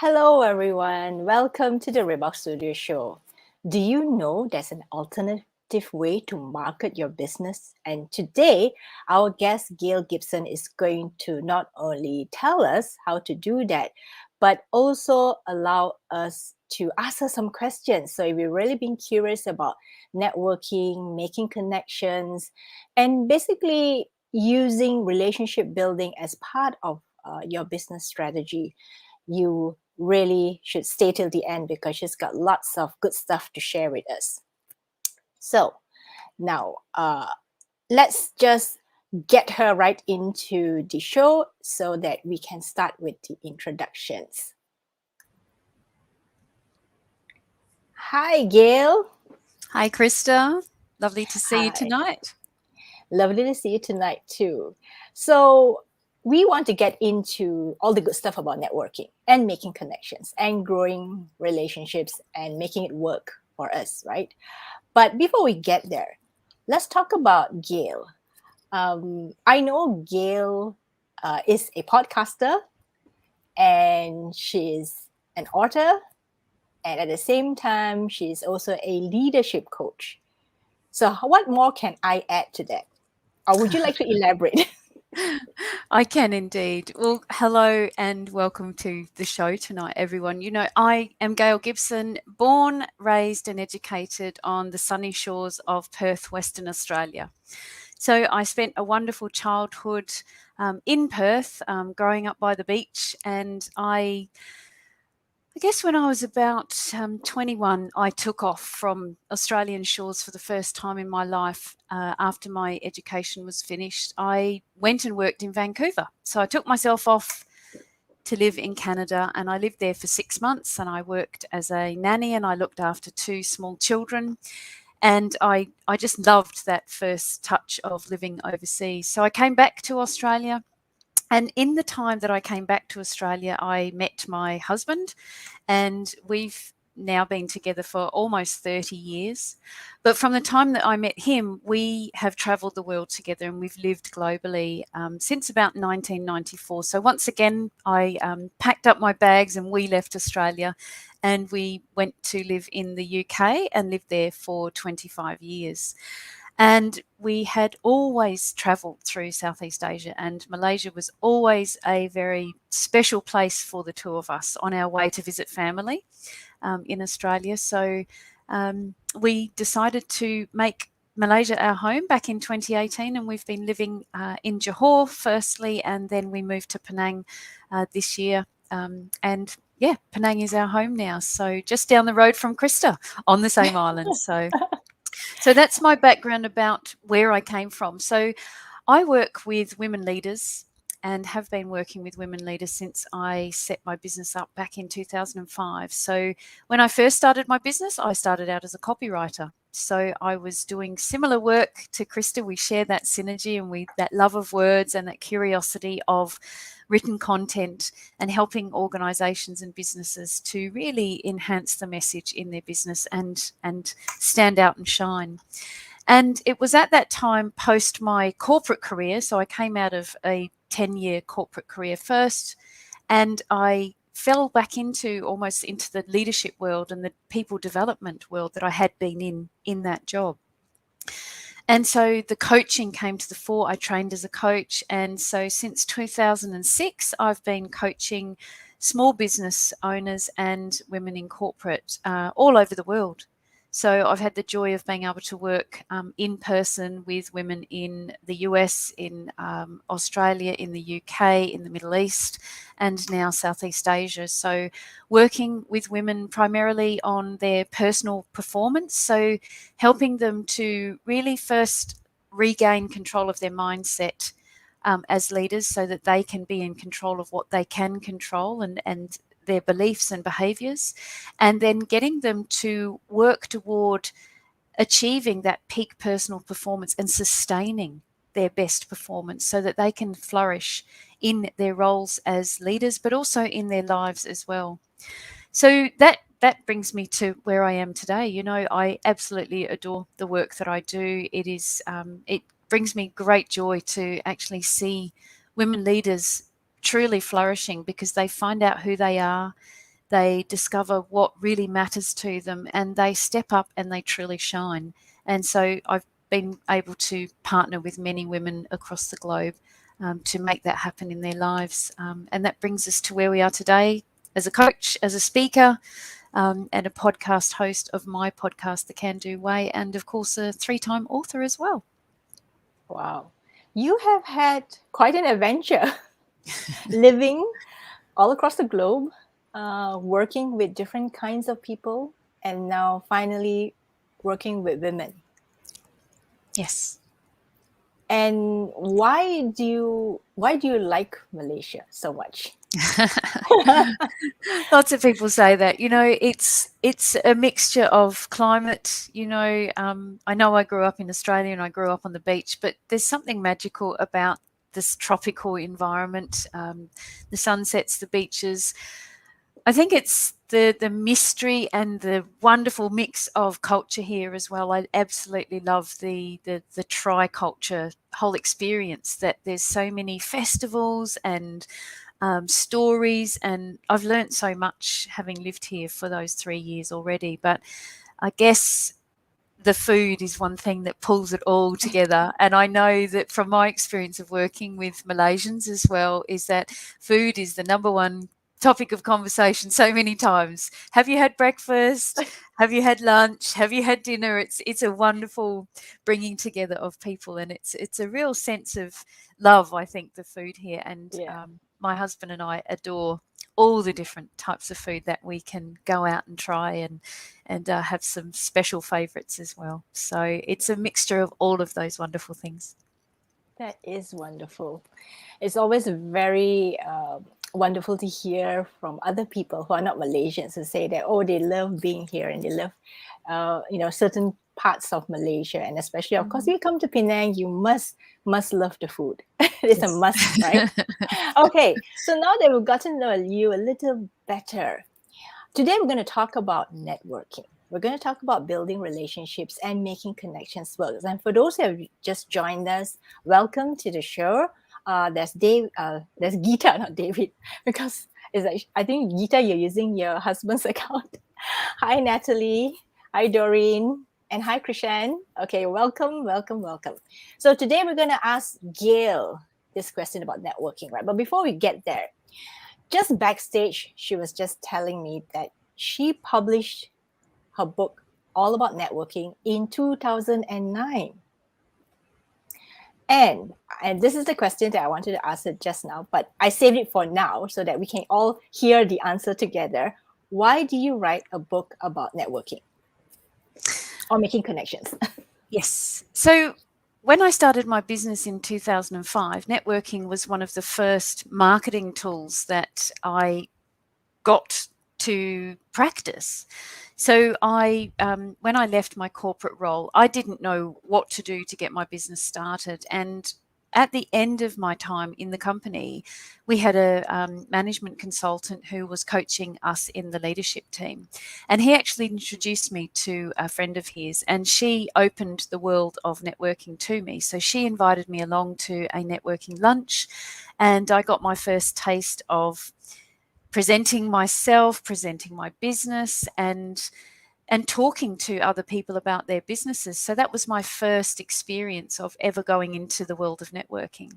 Hello, everyone. Welcome to the Reebok Studio Show. Do you know there's an alternative way to market your business? And today, our guest, Gail Gibson, is going to not only tell us how to do that, but also allow us to ask her some questions. So, if you've really been curious about networking, making connections, and basically using relationship building as part of your business strategy, you really should stay till the end because she's got lots of good stuff to share with us. So now let's just get her right into the show so that we can start with the introductions. Hi, Gail. Hi, Krista. Lovely to see you Hi. tonight. Lovely to see you tonight, too. So, we want to get into all the good stuff about networking and making connections and growing relationships and making it work for us, right? But before we get there, let's talk about Gail. I know Gail is a podcaster and she's an author, and at the same time, she's also a leadership coach. So, what more can I add to that? Or would you like to elaborate? I can indeed. Well, hello and welcome to the show tonight, everyone. You know, I am Gail Gibson, born, raised, and educated on the sunny shores of Perth, Western Australia. So I spent a wonderful childhood in Perth, growing up by the beach, and I guess when I was about 21, I took off from Australian shores for the first time in my life after my education was finished. I went and worked in Vancouver. So I took myself off to live in Canada, and I lived there for 6 months, and I worked as a nanny, and I looked after two small children. And I just loved that first touch of living overseas. So I came back to Australia. And in the time that I came back to Australia, I met my husband, and we've now been together for almost 30 years. But from the time that I met him, we have travelled the world together, and we've lived globally since about 1994. So once again, I packed up my bags and we left Australia, and we went to live in the UK and lived there for 25 years. And we had always travelled through Southeast Asia, and Malaysia was always a very special place for the two of us on our way to visit family in Australia. So we decided to make Malaysia our home back in 2018, and we've been living in Johor firstly, and then we moved to Penang this year. And yeah, Penang is our home now. So just down the road from Krista on the same island. So that's my background about where I came from. So I work with women leaders and have been working with women leaders since I set my business up back in 2005. So when I first started my business, I started out as a copywriter. So I was doing similar work to Krista. We share that synergy and that love of words and that curiosity of written content and helping organisations and businesses to really enhance the message in their business and stand out and shine. And it was at that time post my corporate career. So I came out of a 10-year corporate career first, and I fell back almost into the leadership world and the people development world that I had been in that job. And so the coaching came to the fore. I trained as a coach. And so since 2006, I've been coaching small business owners and women in corporate all over the world. So I've had the joy of being able to work in person with women in the US, in Australia, in the UK, in the Middle East, and now Southeast Asia. So working with women primarily on their personal performance. So helping them to really first regain control of their mindset as leaders so that they can be in control of what they can control and their beliefs and behaviours, and then getting them to work toward achieving that peak personal performance and sustaining their best performance so that they can flourish in their roles as leaders, but also in their lives as well. So that brings me to where I am today. You know, I absolutely adore the work that I do. It brings me great joy to actually see women leaders truly flourishing because they find out who they are, they discover what really matters to them, and they step up and they truly shine. And so I've been able to partner with many women across the globe to make that happen in their lives. And that brings us to where we are today as a coach, as a speaker, and a podcast host of my podcast, The Can Do Way, and of course a 3-time author as well. Wow. You have had quite an adventure living all across the globe, working with different kinds of people, and now finally working with women. Yes. And why do you like Malaysia so much? Lots of people say that. It's a mixture of climate. I know I grew up in Australia and I grew up on the beach, but there's something magical about this tropical environment, the sunsets, the beaches. I think it's the mystery and the wonderful mix of culture here as well. I absolutely love the tri-culture whole experience, that there's so many festivals and stories, and I've learnt so much having lived here for those 3 years already. But I guess the food is one thing that pulls it all together. And I know that from my experience of working with Malaysians as well, is that food is the number one topic of conversation so many times. Have you had breakfast? Have you had lunch? Have you had dinner? It's a wonderful bringing together of people, and it's a real sense of love, I think, the food here. And Yeah. my husband and I adore all the different types of food that we can go out and try, and have some special favorites as well. So it's a mixture of all of those wonderful things. That is wonderful. It's always very wonderful to hear from other people who are not Malaysians, who say that, oh, they love being here and they love, certain parts of Malaysia. And especially, of course, if you come to Penang, you must love the food. It's a Yes. must, right? Okay, so now that we've gotten to know you a little better, today we're going to talk about networking. We're going to talk about building relationships and making connections work. And for those who have just joined us, welcome to the show. There's Geeta, not David, because it's like, I think Geeta, you're using your husband's account. Hi, Natalie. Hi, Doreen. And hi, Krishan. Okay, welcome. So today we're going to ask Gail this question about networking, right? But before we get there, just backstage, she was just telling me that she published her book all about networking in 2009. And this is the question that I wanted to ask her just now, but I saved it for now so that we can all hear the answer together. Why do you write a book about networking or making connections? Yes. So when I started my business in 2005, networking was one of the first marketing tools that I got to practice. So when I left my corporate role, I didn't know what to do to get my business started. And at the end of my time in the company, we had a management consultant who was coaching us in the leadership team. And he actually introduced me to a friend of his, and she opened the world of networking to me. So she invited me along to a networking lunch, and I got my first taste of presenting myself, presenting my business, and talking to other people about their businesses. So that was my first experience of ever going into the world of networking.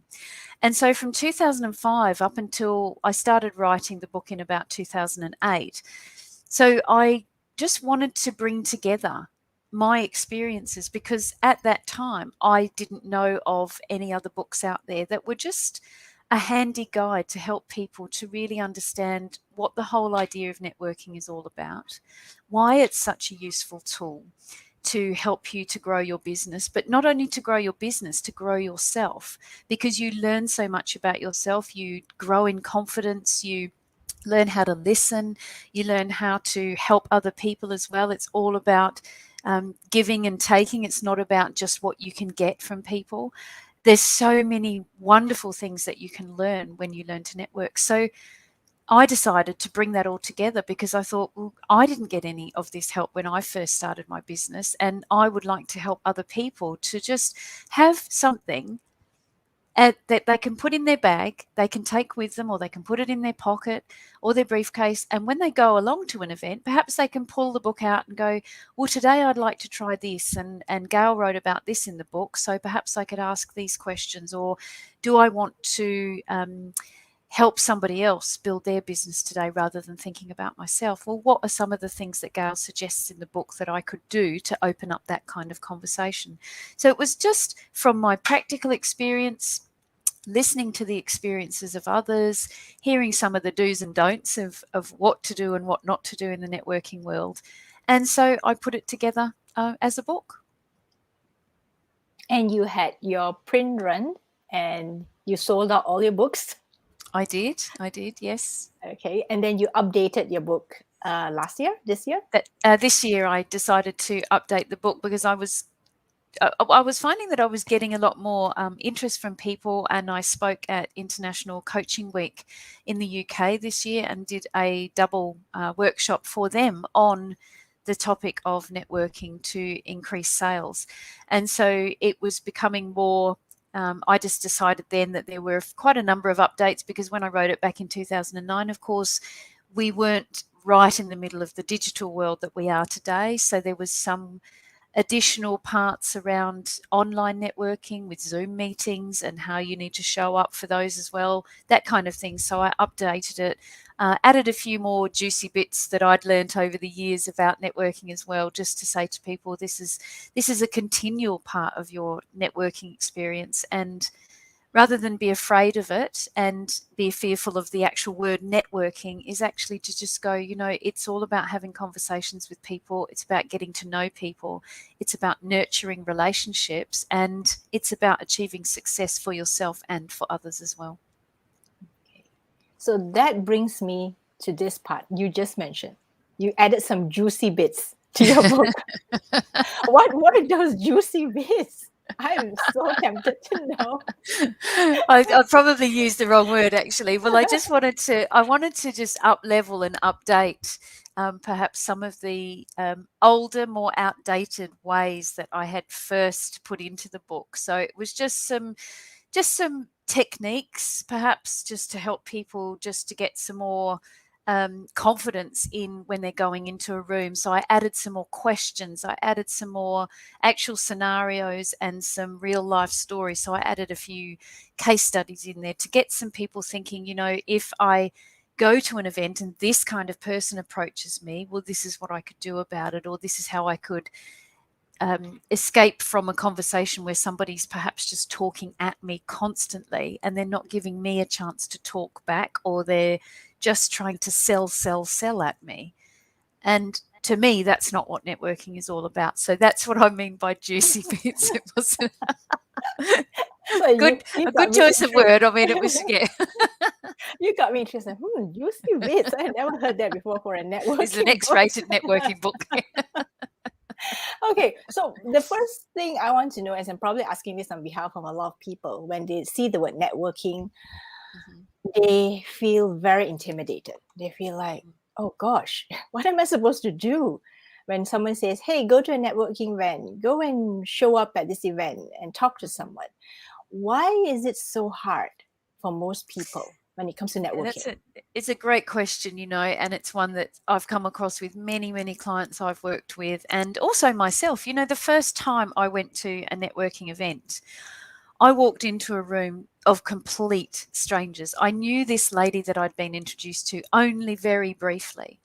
And so from 2005 up until I started writing the book in about 2008, so I just wanted to bring together my experiences, because at that time I didn't know of any other books out there that were just a handy guide to help people to really understand what the whole idea of networking is all about, why it's such a useful tool to help you to grow your business, but not only to grow your business, to grow yourself, because you learn so much about yourself. You grow in confidence, you learn how to listen, you learn how to help other people as well. It's all about giving and taking. It's not about just what you can get from people. There's so many wonderful things that you can learn when you learn to network. So I decided to bring that all together, because I thought, well, I didn't get any of this help when I first started my business, and I would like to help other people to just have something that they can put in their bag, they can take with them, or they can put it in their pocket or their briefcase. And when they go along to an event, perhaps they can pull the book out and go, well, today I'd like to try this. And Gail wrote about this in the book, so perhaps I could ask these questions. Or do I want to help somebody else build their business today rather than thinking about myself? Well, what are some of the things that Gail suggests in the book that I could do to open up that kind of conversation? So it was just from my practical experience, listening to the experiences of others, hearing some of the do's and don'ts of what to do and what not to do in the networking world. And so I put it together as a book. And you had your print run and you sold out all your books. I did, yes. Okay. And then you updated your book this year? This year I decided to update the book because I was finding that I was getting a lot more interest from people, and I spoke at International Coaching Week in the UK this year and did a double workshop for them on the topic of networking to increase sales. And so it was becoming more, I just decided then that there were quite a number of updates, because when I wrote it back in 2009, of course, we weren't right in the middle of the digital world that we are today. So there was some additional parts around online networking with Zoom meetings and how you need to show up for those as well, that kind of thing. So I updated it, added a few more juicy bits that I'd learnt over the years about networking as well, just to say to people, this is a continual part of your networking experience. And rather than be afraid of it and be fearful of the actual word networking, is actually to just go, it's all about having conversations with people. It's about getting to know people. It's about nurturing relationships, and it's about achieving success for yourself and for others as well. Okay. So that brings me to this part you just mentioned. You added some juicy bits to your book. What were those juicy bits? I'm so tempted to know. I probably used the wrong word, actually. Well, I wanted to just up level and update perhaps some of the older, more outdated ways that I had first put into the book. So it was just some techniques, perhaps just to help people just to get some more confidence in when they're going into a room. So I added some more questions. I added some more actual scenarios and some real life stories. So I added a few case studies in there to get some people thinking, if I go to an event and this kind of person approaches me, well, this is what I could do about it, or this is how I could escape from a conversation where somebody's perhaps just talking at me constantly and they're not giving me a chance to talk back, or they're just trying to sell at me. And to me, that's not what networking is all about. So that's what I mean by juicy bits. It was So a good choice of word. I mean, it was, yeah. You got me interested. Juicy bits. I never heard that before for a networking It's an X-rated networking book. Okay, so the first thing I want to know is, I'm probably asking this on behalf of a lot of people, when they see the word networking, they feel very intimidated. They feel like, oh gosh, what am I supposed to do? When someone says, hey, go to a networking event, go and show up at this event and talk to someone. Why is it so hard for most people when it comes to networking? It's a great question, and it's one that I've come across with many, many clients I've worked with, and also myself. The first time I went to a networking event, I walked into a room of complete strangers. I knew this lady that I'd been introduced to only very briefly.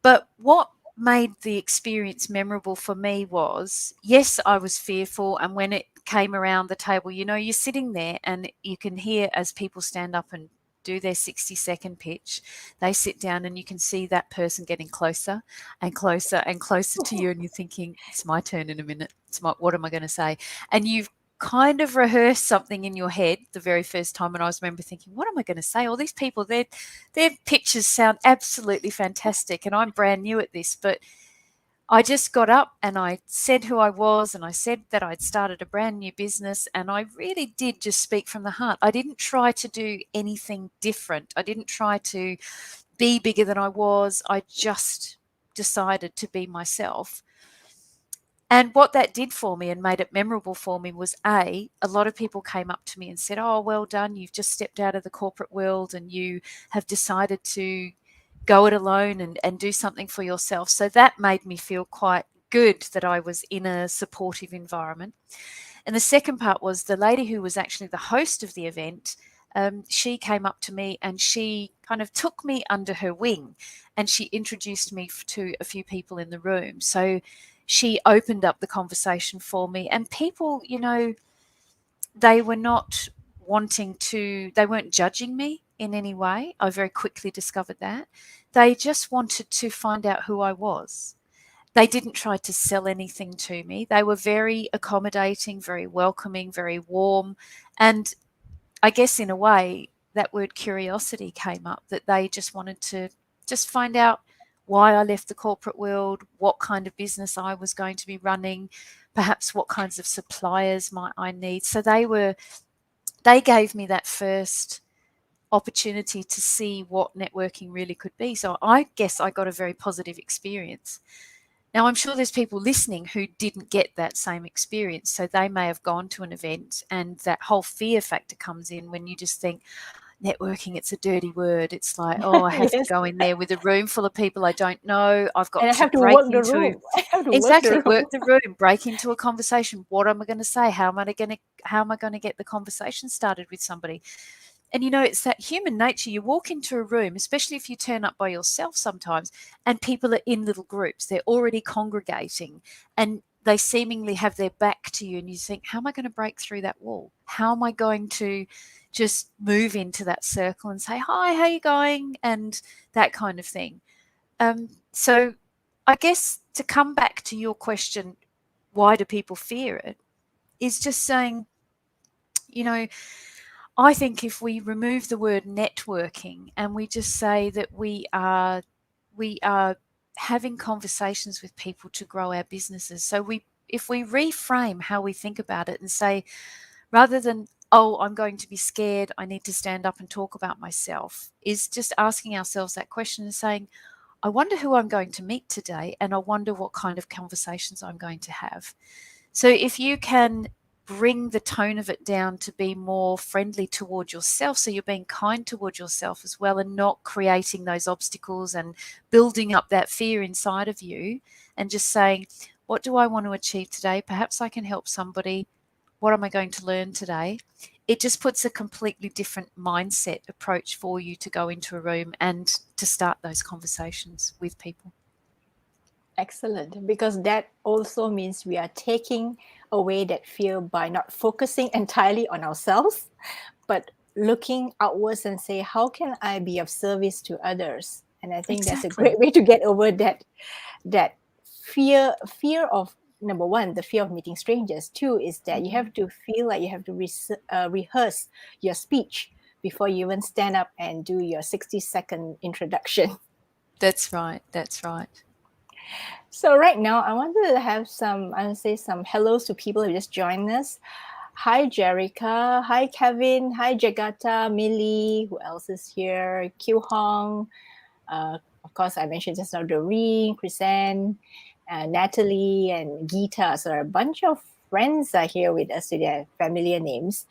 But what made the experience memorable for me was, yes, I was fearful. And when it came around the table, you're sitting there and you can hear as people stand up and do their 60-second pitch, they sit down and you can see that person getting closer and closer and closer to you. And you're thinking, it's my turn in a minute. What am I going to say? And you've kind of rehearsed something in your head the very first time. And I remember thinking, what am I going to say? All these people, their pitches sound absolutely fantastic. And I'm brand new at this, but I just got up and I said who I was, and I said that I'd started a brand new business, and I really did just speak from the heart. I didn't try to do anything different. I didn't try to be bigger than I was. I just decided to be myself. And what that did for me and made it memorable for me was a lot of people came up to me and said, "Oh, well done. You've just stepped out of the corporate world and you have decided to go it alone and do something for yourself." So that made me feel quite good that I was in a supportive environment. And the second part was the lady who was actually the host of the event. She came up to me and she kind of took me under her wing and she introduced me to a few people in the room. So she opened up the conversation for me, and people, they were not they weren't judging me in any way. I very quickly discovered that. They just wanted to find out who I was. They didn't try to sell anything to me. They were very accommodating, very welcoming, very warm. And I guess in a way, that word curiosity came up, that they just wanted to just find out why I left the corporate world, what kind of business I was going to be running, perhaps what kinds of suppliers might I need. So they gave me that first opportunity to see what networking really could be. So I guess I got a very positive experience. Now, I'm sure there's people listening who didn't get that same experience. So they may have gone to an event and that whole fear factor comes in when you just think, networking, it's a dirty word. It's like, oh, I have to Yes. go in there with a room full of people I don't know. I've And got I to have to break work the into room. I have to work the exactly room. work the room, break into a conversation. What am I going to say? How am I going to get the conversation started with somebody? And it's that human nature. You walk into a room, especially if you turn up by yourself sometimes, and people are in little groups. They're already congregating and they seemingly have their back to you. And you think, how am I going to break through that wall? How am I going to just move into that circle and say, hi, how you going? And that kind of thing. So I guess to come back to your question, why do people fear it? Is just saying, you know, I think if we remove the word networking and we just say that we are having conversations with people to grow our businesses. So if we reframe how we think about it and say, rather than, oh, I'm going to be scared, I need to stand up and talk about myself, is just asking ourselves that question and saying, I wonder who I'm going to meet today, and I wonder what kind of conversations I'm going to have. So if you can bring the tone of it down to be more friendly toward yourself, so you're being kind toward yourself as well and not creating those obstacles and building up that fear inside of you, and just saying, what do I want to achieve today? Perhaps I can help somebody. What am I going to learn today? It just puts a completely different mindset approach for you to go into a room and to start those conversations with people. Excellent, because that also means we are taking away that fear by not focusing entirely on ourselves, but looking outwards and say, how can I be of service to others? And I think that's a Exactly. great way to get over that fear of, number one, the fear of meeting strangers. Two is that you have to feel like you have to rehearse your speech before you even stand up and do your 60-second introduction. That's right. That's right. So right now, I wanted to have I would say some hellos to people who just joined us. Hi, Jerica. Hi, Kevin. Hi, Jagata, Millie. Who else is here? Q Hong. Of course, I mentioned just now Doreen, Chrisanne, Natalie, and Geeta. So a bunch of friends are here with us with their familiar names.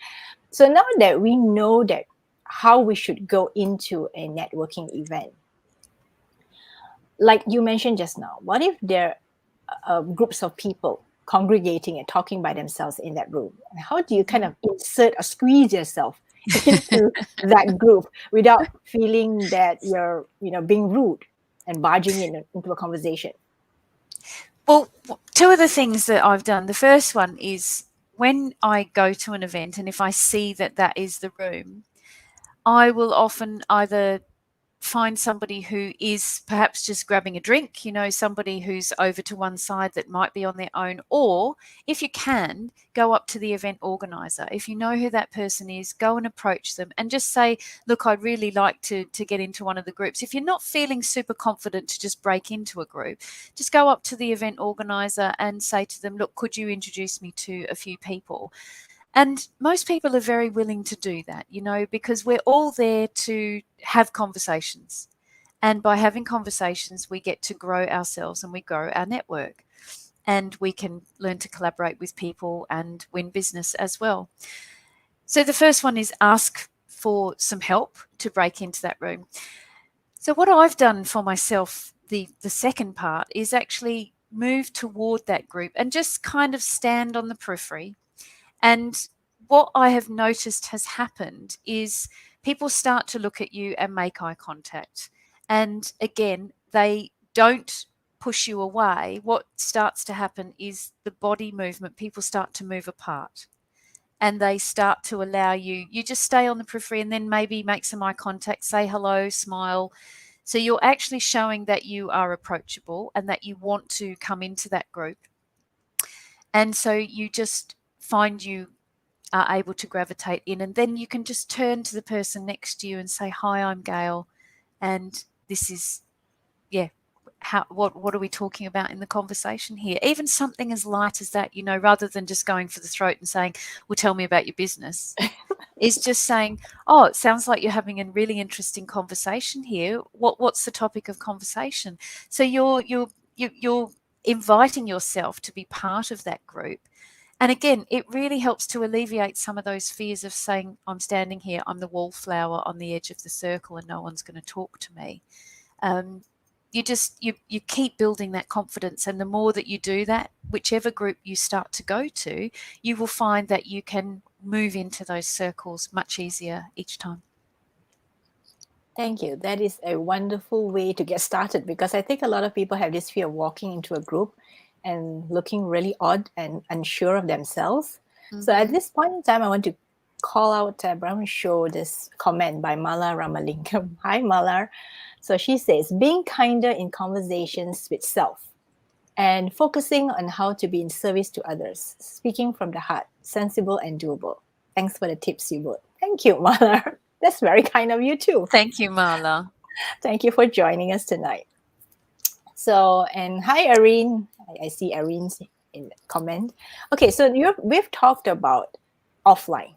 So now that we know that how we should go into a networking event, like you mentioned just now, what if there are groups of people congregating and talking by themselves in that room? And how do you kind of insert or squeeze yourself into that group without feeling that you're, being rude and barging into a conversation? Well, two of the things that I've done. The first one is when I go to an event and if I see that that is the room, I will often either find somebody who is perhaps just grabbing a drink, somebody who's over to one side that might be on their own, or if you can, go up to the event organizer. If you know who that person is, go and approach them and just say, look, I'd really like to get into one of the groups. If you're not feeling super confident to just break into a group, just go up to the event organizer and say to them, look, could you introduce me to a few people? And most people are very willing to do that, because we're all there to have conversations. And by having conversations, we get to grow ourselves and we grow our network. and we can learn to collaborate with people and win business as well. So the first one is ask for some help to break into that room. So what I've done for myself, the second part, is actually move toward that group and just kind of stand on the periphery. And what I have noticed has happened is people start to look at you and make eye contact. And again, they don't push you away. What starts to happen is the body movement, people start to move apart and they start to allow you, you just stay on the periphery and then maybe make some eye contact, say hello, smile. So you're actually showing that you are approachable and that you want to come into that group. And so you just find you are able to gravitate in, and then you can just turn to the person next to you and say, hi, I'm Gail, and this is, yeah, what are we talking about in the conversation here? Even something as light as that, rather than just going for the throat and saying, well, tell me about your business, is just saying, oh, it sounds like you're having a really interesting conversation here. What's the topic of conversation? So you're inviting yourself to be part of that group. And again, it really helps to alleviate some of those fears of saying, I'm standing here, I'm the wallflower on the edge of the circle and no one's going to talk to me. You keep building that confidence, and the more that you do that, whichever group you start to go to, you will find that you can move into those circles much easier each time. Thank you. That is a wonderful way to get started, because I think a lot of people have this fear of walking into a group and looking really odd and unsure of themselves. Mm-hmm. So at this point in time, I want to call out, I want to show this comment by Mala Ramalingam. Hi, Mala. So she says, being kinder in conversations with self and focusing on how to be in service to others, speaking from the heart, sensible and doable. Thanks for the tips you both. Thank you, Mala. That's very kind of you too. Thank you, Marla. Thank you for joining us tonight. So, and hi, Irene. I see Irene's in the comment. Okay, so we've talked about offline.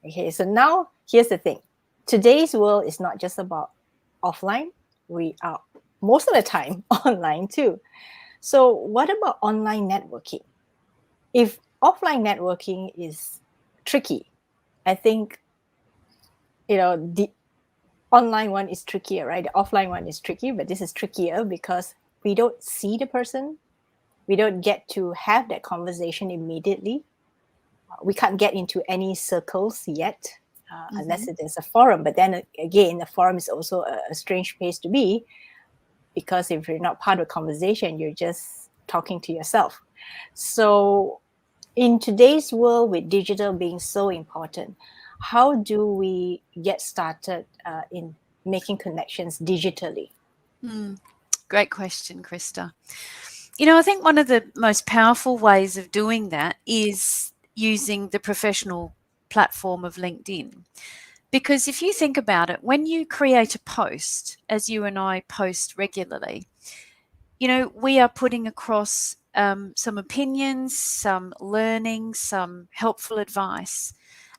Okay, so now here's the thing. Today's world is not just about offline. We are most of the time online too. So what about online networking? If offline networking is tricky, I think, the online one is trickier, right? The offline one is tricky, but this is trickier because we don't see the person. We don't get to have that conversation immediately. We can't get into any circles yet, unless it is a forum. But then again, a forum is also a strange place to be, because if you're not part of a conversation, you're just talking to yourself. So in today's world, with digital being so important, how do we get started in making connections digitally? Great question, Krista. I think one of the most powerful ways of doing that is using the professional platform of LinkedIn. Because if you think about it, when you create a post, as you and I post regularly, we are putting across some opinions, some learning, some helpful advice.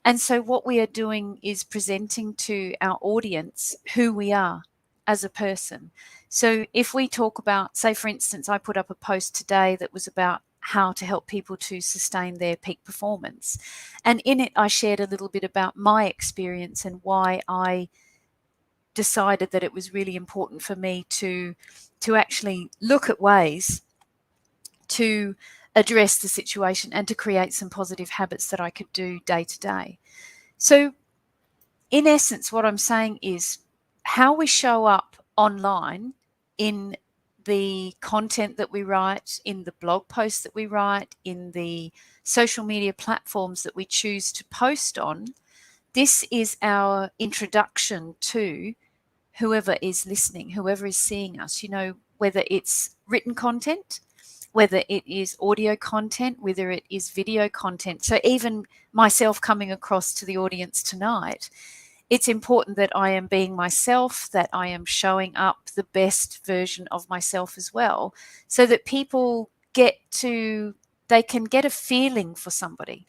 And so what we are doing is presenting to our audience who we are as a person. So if we talk about, say, for instance, I put up a post today that was about how to help people to sustain their peak performance. And in it, I shared a little bit about my experience and why I decided that it was really important for me to actually look at ways to address the situation and to create some positive habits that I could do day to day. So in essence, what I'm saying is how we show up online in the content that we write, in the blog posts that we write, in the social media platforms that we choose to post on, this is our introduction to whoever is listening, whoever is seeing us, whether it's written content, whether it is audio content, whether it is video content. So even myself coming across to the audience tonight, it's important that I am being myself, that I am showing up the best version of myself as well, so that people they can get a feeling for somebody.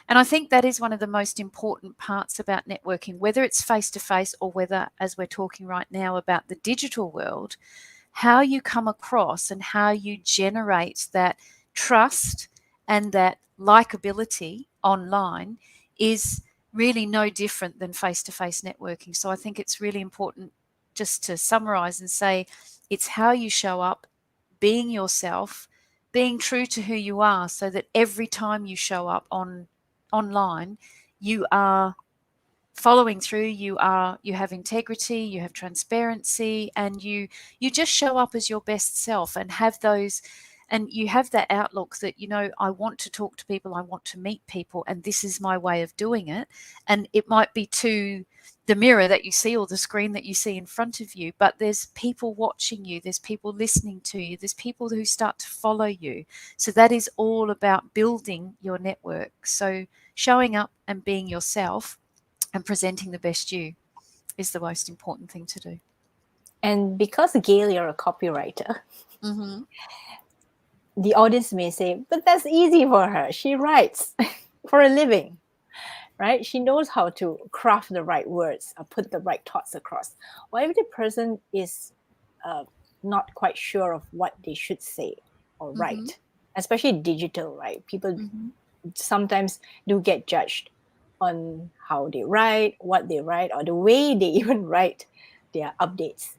And I think that is one of the most important parts about networking, whether it's face-to-face or whether, as we're talking right now about the digital world, how you come across and how you generate that trust and that likability online is really no different than face-to-face networking. So I think it's really important just to summarize and say it's how you show up, being yourself, being true to who you are, so that every time you show up online, you are following through, you have integrity, you have transparency, and you just show up as your best self and have those, and you have that outlook that, I want to talk to people, I want to meet people, and this is my way of doing it. And it might be to the mirror that you see or the screen that you see in front of you, but there's people watching you, there's people listening to you, there's people who start to follow you. So that is all about building your network. So showing up and being yourself and presenting the best you is the most important thing to do. And because, Gail, you're a copywriter, Mm-hmm. the audience may say, but that's easy for her. She writes for a living, right? She knows how to craft the right words or put the right thoughts across. What if the person is not quite sure of what they should say or write, Mm-hmm. especially digital, right? People Mm-hmm. sometimes do get judged on how they write, what they write, or the way they even write their updates.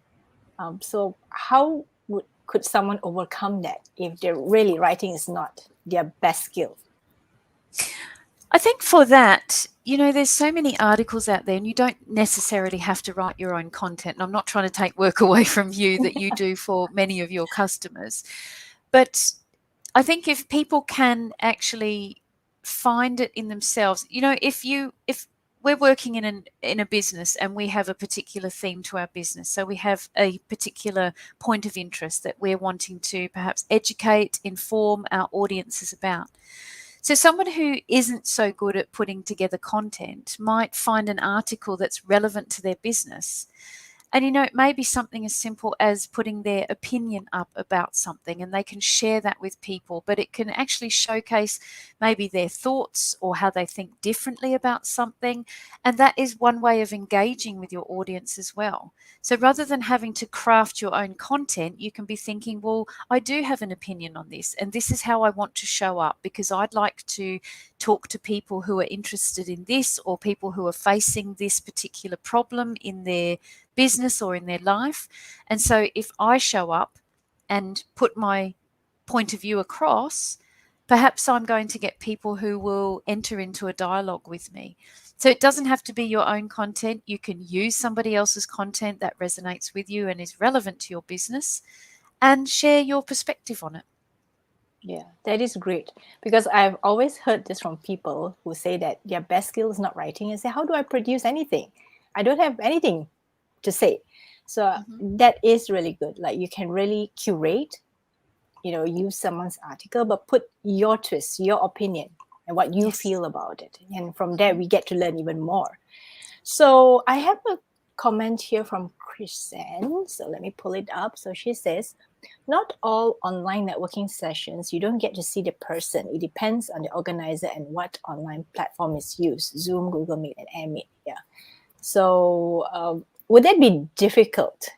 So how could someone overcome that if their really writing is not their best skill? I think for that, there's so many articles out there and you don't necessarily have to write your own content. And I'm not trying to take work away from you that you do for many of your customers. But I think if people can actually find it in themselves, if we're working in a business and we have a particular theme to our business, so we have a particular point of interest that we're wanting to perhaps educate, inform our audiences about. So someone who isn't so good at putting together content might find an article that's relevant to their business. And, it may be something as simple as putting their opinion up about something and they can share that with people, but it can actually showcase maybe their thoughts or how they think differently about something. And that is one way of engaging with your audience as well. So rather than having to craft your own content, you can be thinking, well, I do have an opinion on this, and this is how I want to show up because I'd like to talk to people who are interested in this or people who are facing this particular problem in their business or in their life. And so if I show up and put my point of view across, perhaps I'm going to get people who will enter into a dialogue with me. So it doesn't have to be your own content. You can use somebody else's content that resonates with you and is relevant to your business and share your perspective on it. Yeah, that is great, because I've always heard this from people who say that their best skill is not writing and say, how do I produce anything? I don't have anything to say. So that is really good. Like, you can really curate, use someone's article, but put your twist, your opinion, and what you Yes. feel about it. And from there, we get to learn even more. So I have a comment here from Chrisanne. So let me pull it up. So she says, not all online networking sessions, you don't get to see the person. It depends on the organizer and what online platform is used. Zoom, Google Meet, and AirMeet. Yeah. So would that be difficult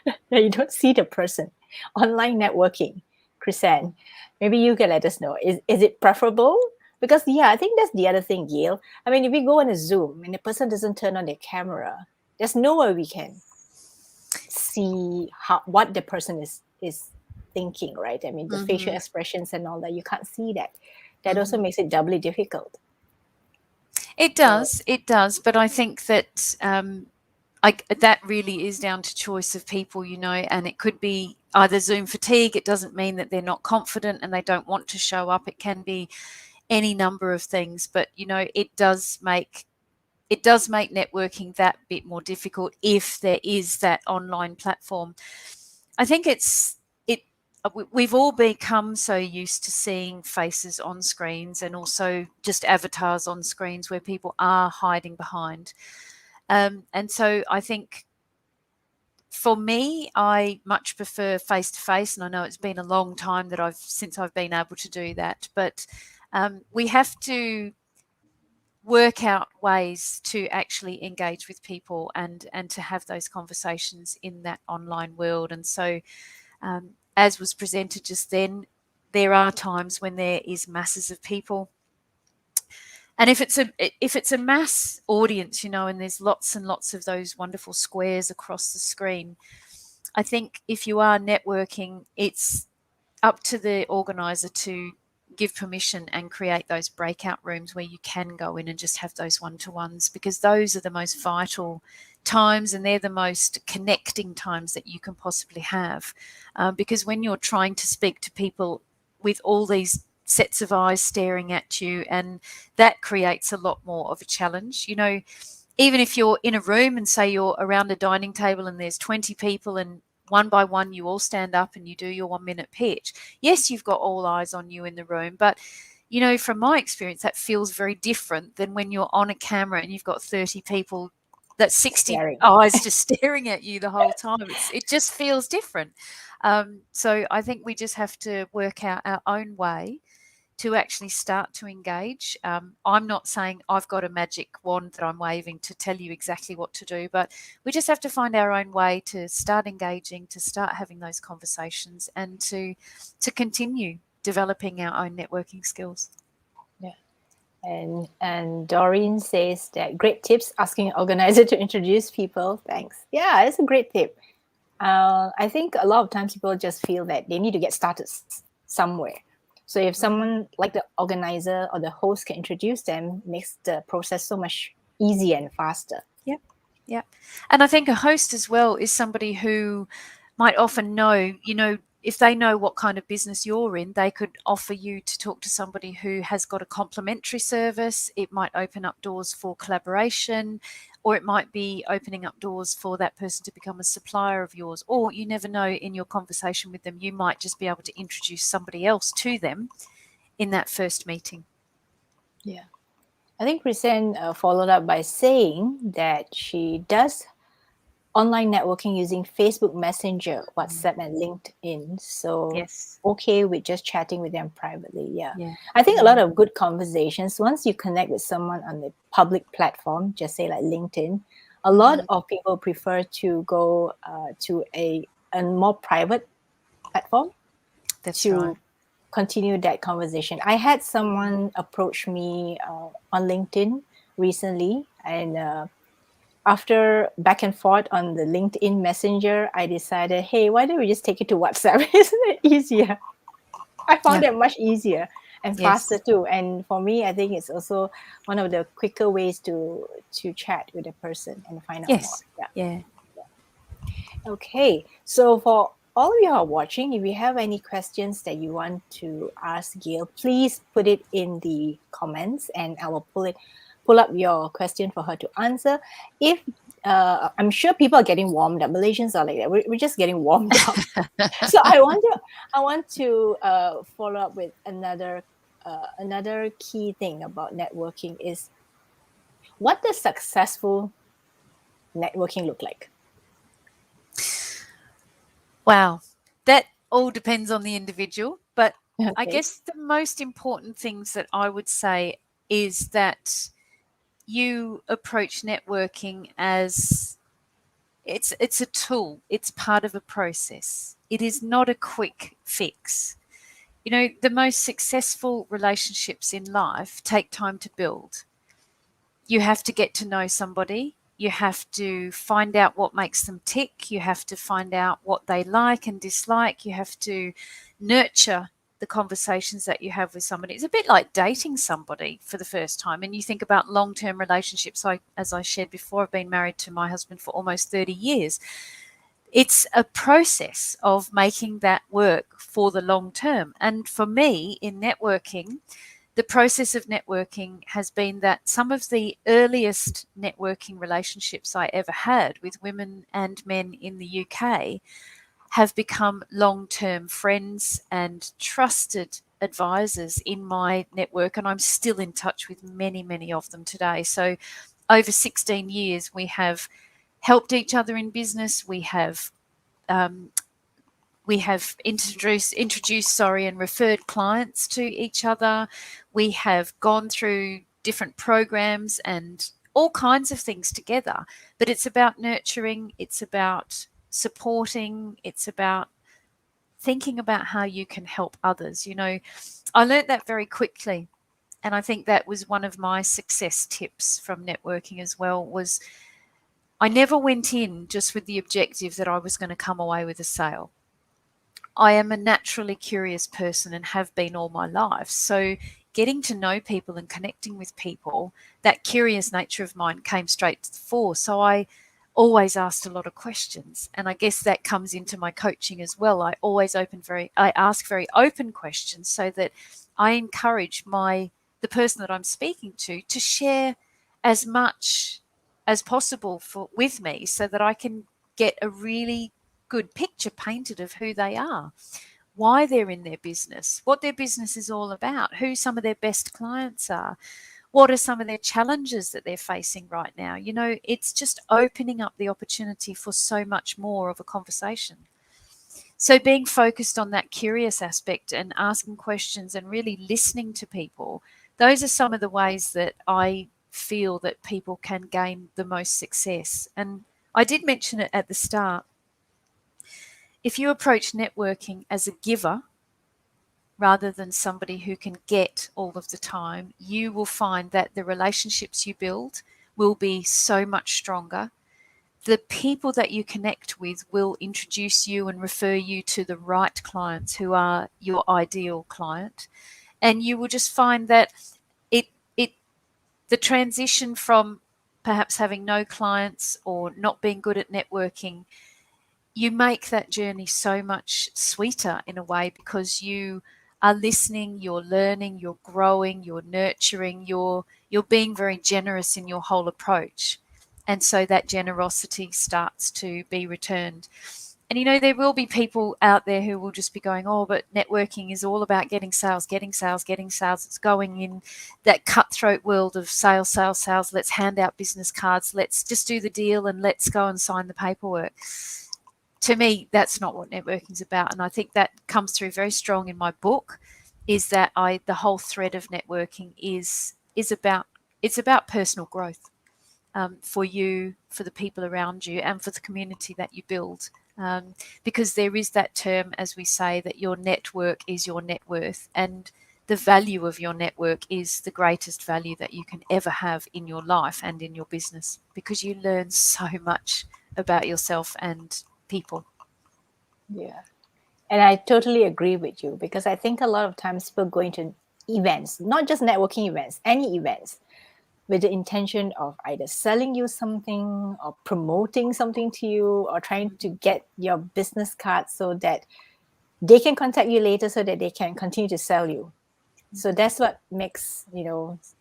that you don't see the person? Online networking, Chrisanne, maybe you can let us know. Is it preferable? Because, yeah, I think that's the other thing, Gail. I mean, if we go on a Zoom and the person doesn't turn on their camera, there's no way we can see what the person is thinking, right? I mean, the facial expressions and all that, you can't see that. That also makes it doubly difficult. It does, but I think that that really is down to choice of people, and it could be either Zoom fatigue. It doesn't mean that they're not confident and they don't want to show up. It can be any number of things, but it does make networking that bit more difficult if there is that online platform. I think we've all become so used to seeing faces on screens and also just avatars on screens where people are hiding behind. And so I think for me, I much prefer face-to-face, and I know it's been a long time since I've been able to do that, but we have to work out ways to actually engage with people and to have those conversations in that online world. And so as was presented just then, there are times when there is masses of people. And if it's a mass audience, you know, and there's lots and lots of those wonderful squares across the screen, I think if you are networking, it's up to the organizer to give permission and create those breakout rooms where you can go in and just have those one-to-ones, because those are the most vital times and they're the most connecting times that you can possibly have. Because when you're trying to speak to people with all these sets of eyes staring at you, and that creates a lot more of a challenge. You know, even if you're in a room and say you're around a dining table and there's 20 people and one by one you all stand up and you do your 1 minute pitch. Yes, you've got all eyes on you in the room, but you know, from my experience, that feels very different than when you're on a camera and you've got 30 people, that's 60 Staring. eyes just staring at you the whole time. It just feels different. So I think we just have to work out our own way to actually start to engage. I'm not saying I've got a magic wand that I'm waving to tell you exactly what to do, but we just have to find our own way to start engaging, to start having those conversations, and to continue developing our own networking skills. Yeah. And Doreen says that great tips, asking an organizer to introduce people. Thanks. Yeah, it's a great tip. I think a lot of times people just feel that they need to get started somewhere. So if someone like the organizer or the host can introduce them, makes the process so much easier and faster. Yep. Yeah. And I think a host as well is somebody who might often know, you know, if they know what kind of business you're in, they could offer you to talk to somebody who has got a complimentary service. It might open up doors for collaboration, or it might be opening up doors for that person to become a supplier of yours. Or you never know, in your conversation with them, you might just be able to introduce somebody else to them in that first meeting. Yeah. I think Christiane followed up by saying that she does online networking using Facebook Messenger, WhatsApp, and LinkedIn. So Yes. okay with just chatting with them privately. Yeah. Yeah. I think a lot of good conversations, once you connect with someone on the public platform, just say like LinkedIn, a lot of people prefer to go to a more private platform That's to right. continue that conversation. I had someone approach me on LinkedIn recently, and after back and forth on the LinkedIn Messenger, I decided, hey, why don't we just take it to WhatsApp? Isn't it easier? I found Yeah. it much easier and Yes. faster too. And for me, I think it's also one of the quicker ways to chat with a person and find out more. Yes. Yeah. Yeah. Okay. So for all of you who are watching, if you have any questions that you want to ask Gail, please put it in the comments and I will pull up your question for her to answer. If I'm sure people are getting warmed up. Malaysians are like that. We're just getting warmed up. So I want to follow up with another key thing about networking is, what does successful networking look like? Wow. That all depends on the individual. But I Okay. guess the most important things that I would say is that you approach networking as it's a tool. It's part of a process. It is not a quick fix. You know, the most successful relationships in life take time to build. You have to get to know somebody. You have to find out what makes them tick. You have to find out what they like and dislike. You have to nurture the conversations that you have with somebody. It's a bit like dating somebody for the first time. And you think about long-term relationships. As I shared before, I've been married to my husband for almost 30 years. It's a process of making that work for the long term. And for me, in networking, the process of networking has been that some of the earliest networking relationships I ever had with women and men in the UK have become long-term friends and trusted advisors in my network, and I'm still in touch with many, many of them today. So over 16 years, we have helped each other in business. We have introduced and referred clients to each other. We have gone through different programs and all kinds of things together. But it's about nurturing, it's about supporting, it's about thinking about how you can help others. I learned that very quickly. And I think that was one of my success tips from networking as well, was I never went in just with the objective that I was going to come away with a sale. I am a naturally curious person and have been all my life. So getting to know people and connecting with people, that curious nature of mine came straight to the fore. So I always asked a lot of questions. And I guess that comes into my coaching as well. I ask very open questions so that I encourage the person that I'm speaking to share as much as possible with me, so that I can get a really good picture painted of who they are, why they're in their business, what their business is all about, who some of their best clients are, what are some of their challenges that they're facing right now. It's just opening up the opportunity for so much more of a conversation. So being focused on that curious aspect and asking questions and really listening to people, those are some of the ways that I feel that people can gain the most success. And I did mention it at the start. If you approach networking as a giver rather than somebody who can get all of the time, you will find that the relationships you build will be so much stronger. The people that you connect with will introduce you and refer you to the right clients who are your ideal client. And you will just find that the transition from perhaps having no clients or not being good at networking, you make that journey so much sweeter in a way, because you are listening, you're learning, you're growing, you're nurturing, you're being very generous in your whole approach. And so that generosity starts to be returned. And there will be people out there who will just be going, oh, but networking is all about getting sales, getting sales, getting sales. It's going in that cutthroat world of sales, sales, sales. Let's hand out business cards. Let's just do the deal and let's go and sign the paperwork. To me, that's not what networking is about. And I think that comes through very strong in my book, is that the whole thread of networking is about personal growth, for you, for the people around you, and for the community that you build. Because there is that term, as we say, that your network is your net worth, and the value of your network is the greatest value that you can ever have in your life and in your business, because you learn so much about yourself and people. Yeah. And I totally agree with you, because I think a lot of times people go into events, not just networking events, any events, with the intention of either selling you something or promoting something to you or trying to get your business card so that they can contact you later so that they can continue to sell you. So that's what makes,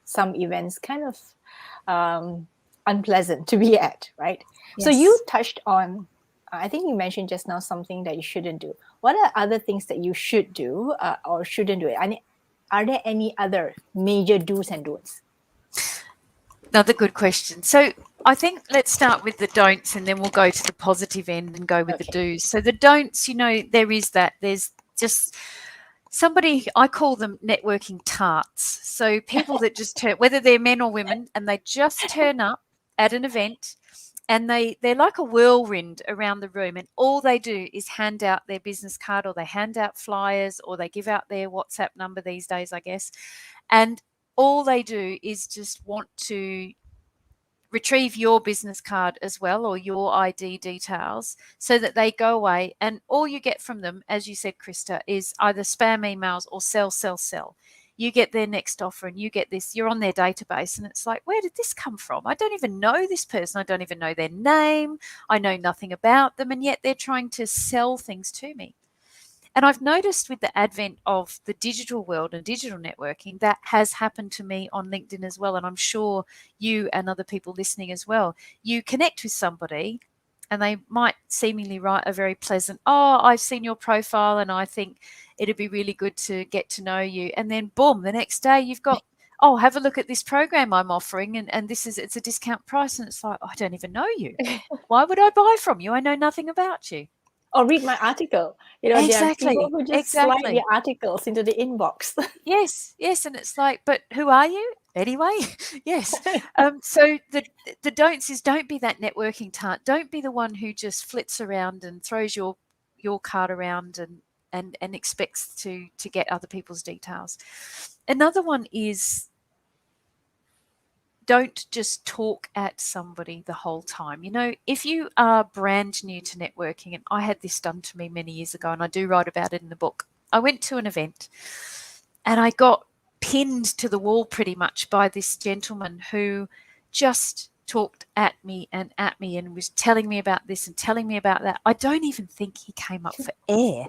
some events kind of unpleasant to be at, right? So you Yes. touched on, I think you mentioned just now something that you shouldn't do. What are other things that you should do or shouldn't do? Are there any other major do's and don'ts? Another good question. So I think let's start with the don'ts, and then we'll go to the positive end and go with the Okay. do's. So the don'ts, there's just somebody, I call them networking tarts. So people that just turn, whether they're men or women, and they just turn up at an event, and they're like a whirlwind around the room, and all they do is hand out their business card, or they hand out flyers, or they give out their WhatsApp number these days, I guess. And all they do is just want to retrieve your business card as well, or your ID details, so that they go away, and all you get from them, as you said, Krista, is either spam emails or sell, sell, sell. You get their next offer and you get this, you're on their database, and it's like, where did this come from? I don't even know this person. I don't even know their name. I know nothing about them, and yet they're trying to sell things to me. And I've noticed with the advent of the digital world and digital networking, that has happened to me on LinkedIn as well. And I'm sure you and other people listening as well, you connect with somebody and they might seemingly write a very pleasant, oh, I've seen your profile and I think it'd be really good to get to know you. And then boom, the next day you've got, oh, have a look at this program I'm offering. And it's a discount price. And it's like, oh, I don't even know you. Why would I buy from you? I know nothing about you. Or read my article. There are people Exactly, who just slide exactly. their articles into the inbox. Yes, yes, and it's like, but who are you anyway? Yes. So the don'ts is, don't be that networking tart. Don't be the one who just flits around and throws your card around and expects to get other people's details. Another one is, don't just talk at somebody the whole time. You know, if you are brand new to networking, and I had this done to me many years ago, and I do write about it in the book. I went to an event and I got pinned to the wall pretty much by this gentleman who just talked at me and was telling me about this and telling me about that. I don't even think he came up for air.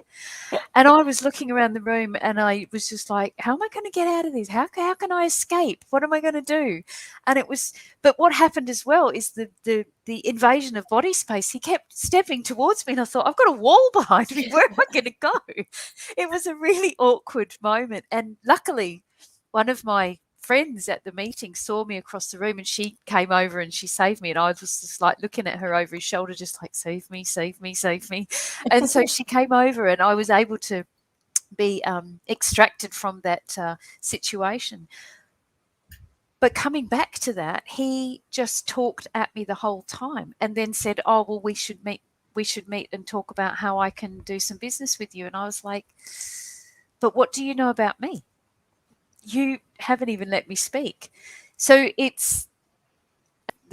And I was looking around the room and I was just like, how am I going to get out of this? How can I escape? What am I going to do? And it was, but what happened as well is the invasion of body space. He kept stepping towards me and I thought, I've got a wall behind me. Where am I going to go? It was a really awkward moment. And luckily, one of my friends at the meeting saw me across the room and she came over and she saved me. And I was just like looking at her over his shoulder, just like, save me, save me, save me. And so she came over and I was able to be extracted from that situation. But coming back to that, he just talked at me the whole time and then said, oh, well, we should meet and talk about how I can do some business with you. And I was like, but what do you know about me? You haven't even let me speak. So it's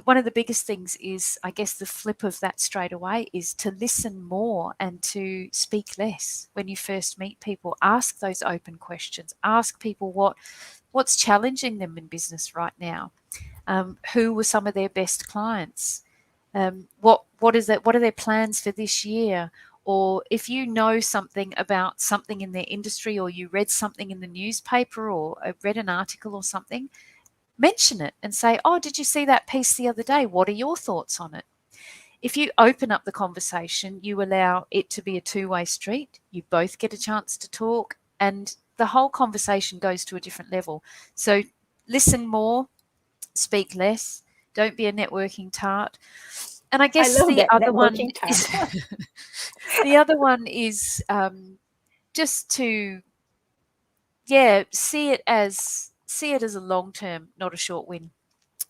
one of the biggest things is, I guess, the flip of that straight away is to listen more and to speak less when you first meet people. Ask those open questions. Ask people what's challenging them in business right now. Who were some of their best clients? What are their plans for this year? Or if you know something about something in their industry, or you read something in the newspaper, or read an article or something, mention it and say, oh, did you see that piece the other day? What are your thoughts on it? If you open up the conversation, you allow it to be a two-way street. You both get a chance to talk and the whole conversation goes to a different level. So listen more, speak less, don't be a networking tart. And I guess love the that other one networking is tart. the other one is just to see it as a long term, not a short win.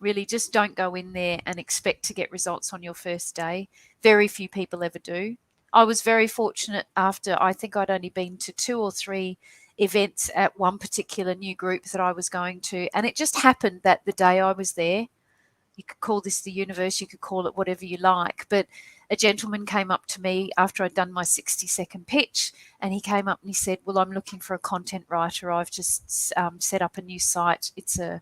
Really, just don't go in there and expect to get results on your first day. Very few people ever do. I was very fortunate after, I think I'd only been to 2 or 3 events at one particular new group that I was going to, and it just happened that the day I was there, you could call this the universe, you could call it whatever you like, but a gentleman came up to me after I'd done my 60-second pitch, and he came up and he said, well, I'm looking for a content writer. I've just set up a new site. It's an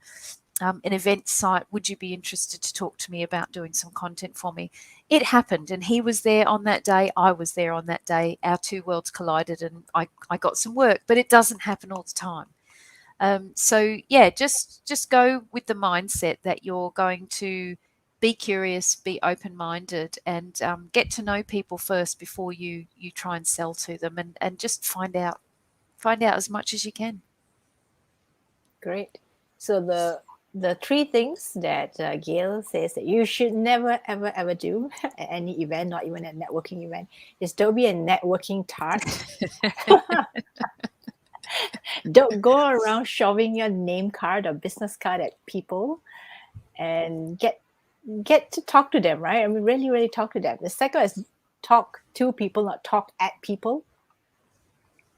event site. Would you be interested to talk to me about doing some content for me? It happened, and he was there on that day. I was there on that day. Our two worlds collided, and I got some work, but it doesn't happen all the time. So yeah, just go with the mindset that you're going to be curious, be open-minded, and get to know people first before you try and sell to them, and just find out as much as you can. Great. So the 3 things that Gail says that you should never, ever, ever do at any event, not even a networking event, is don't be a networking tart. Don't go around shoving your name card or business card at people, and get to talk to them, right? I mean, really, really talk to them. The second is talk to people, not talk at people.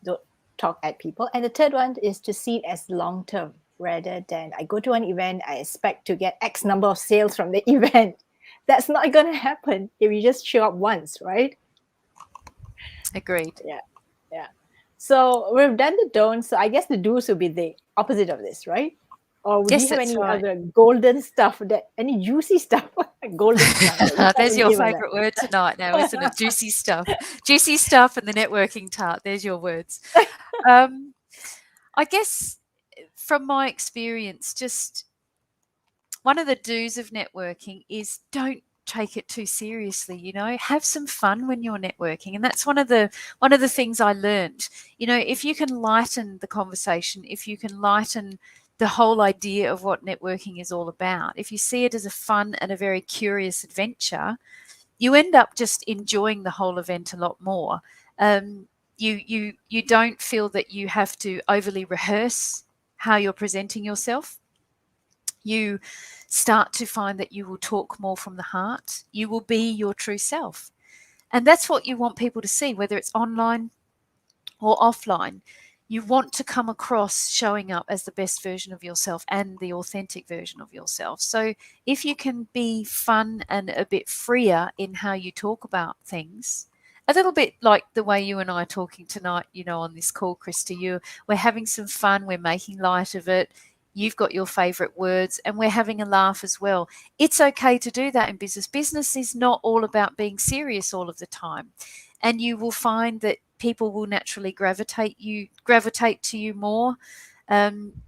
Don't talk at people. And the third one is to see it as long term, rather than I go to an event, I expect to get X number of sales from the event. That's not going to happen if you just show up once, right? Agreed. Yeah. So we've done the don'ts. So I guess the do's will be the opposite of this, right? Or do Yes, you have that's any right. other golden stuff, any juicy stuff? Golden stuff. There's your favourite word tonight now, isn't it? Juicy stuff. Juicy stuff and the networking tart. There's your words. I guess from my experience, just one of the do's of networking is don't take it too seriously. Have some fun when you're networking, and that's one of the things I learned. If you can lighten the conversation, if you can lighten the whole idea of what networking is all about, if you see it as a fun and a very curious adventure, you end up just enjoying the whole event a lot more. You don't feel that you have to overly rehearse how you're presenting yourself. You start to find that you will talk more from the heart. You will be your true self. And that's what you want people to see, whether it's online or offline, you want to come across showing up as the best version of yourself and the authentic version of yourself. So if you can be fun and a bit freer in how you talk about things, a little bit like the way you and I are talking tonight, on this call, Krista, we're having some fun, we're making light of it. You've got your favorite words and we're having a laugh as well. It's okay to do that in business. Business is not all about being serious all of the time. And you will find that people will naturally gravitate to you more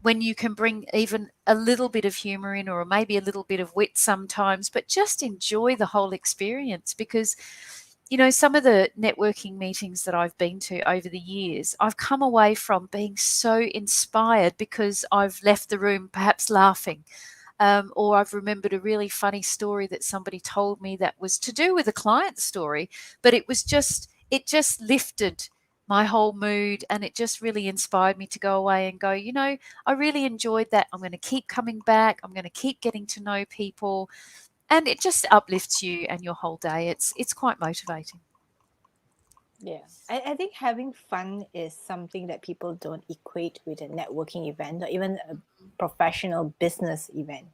when you can bring even a little bit of humor in, or maybe a little bit of wit sometimes, but just enjoy the whole experience. Because some of the networking meetings that I've been to over the years, I've come away from being so inspired because I've left the room perhaps laughing. Or I've remembered a really funny story that somebody told me that was to do with a client story, but it just lifted my whole mood, and it just really inspired me to go away and go, I really enjoyed that. I'm going to keep coming back. I'm going to keep getting to know people, and it just uplifts you and your whole day. It's quite motivating. Yeah, I think having fun is something that people don't equate with a networking event or even a professional business event.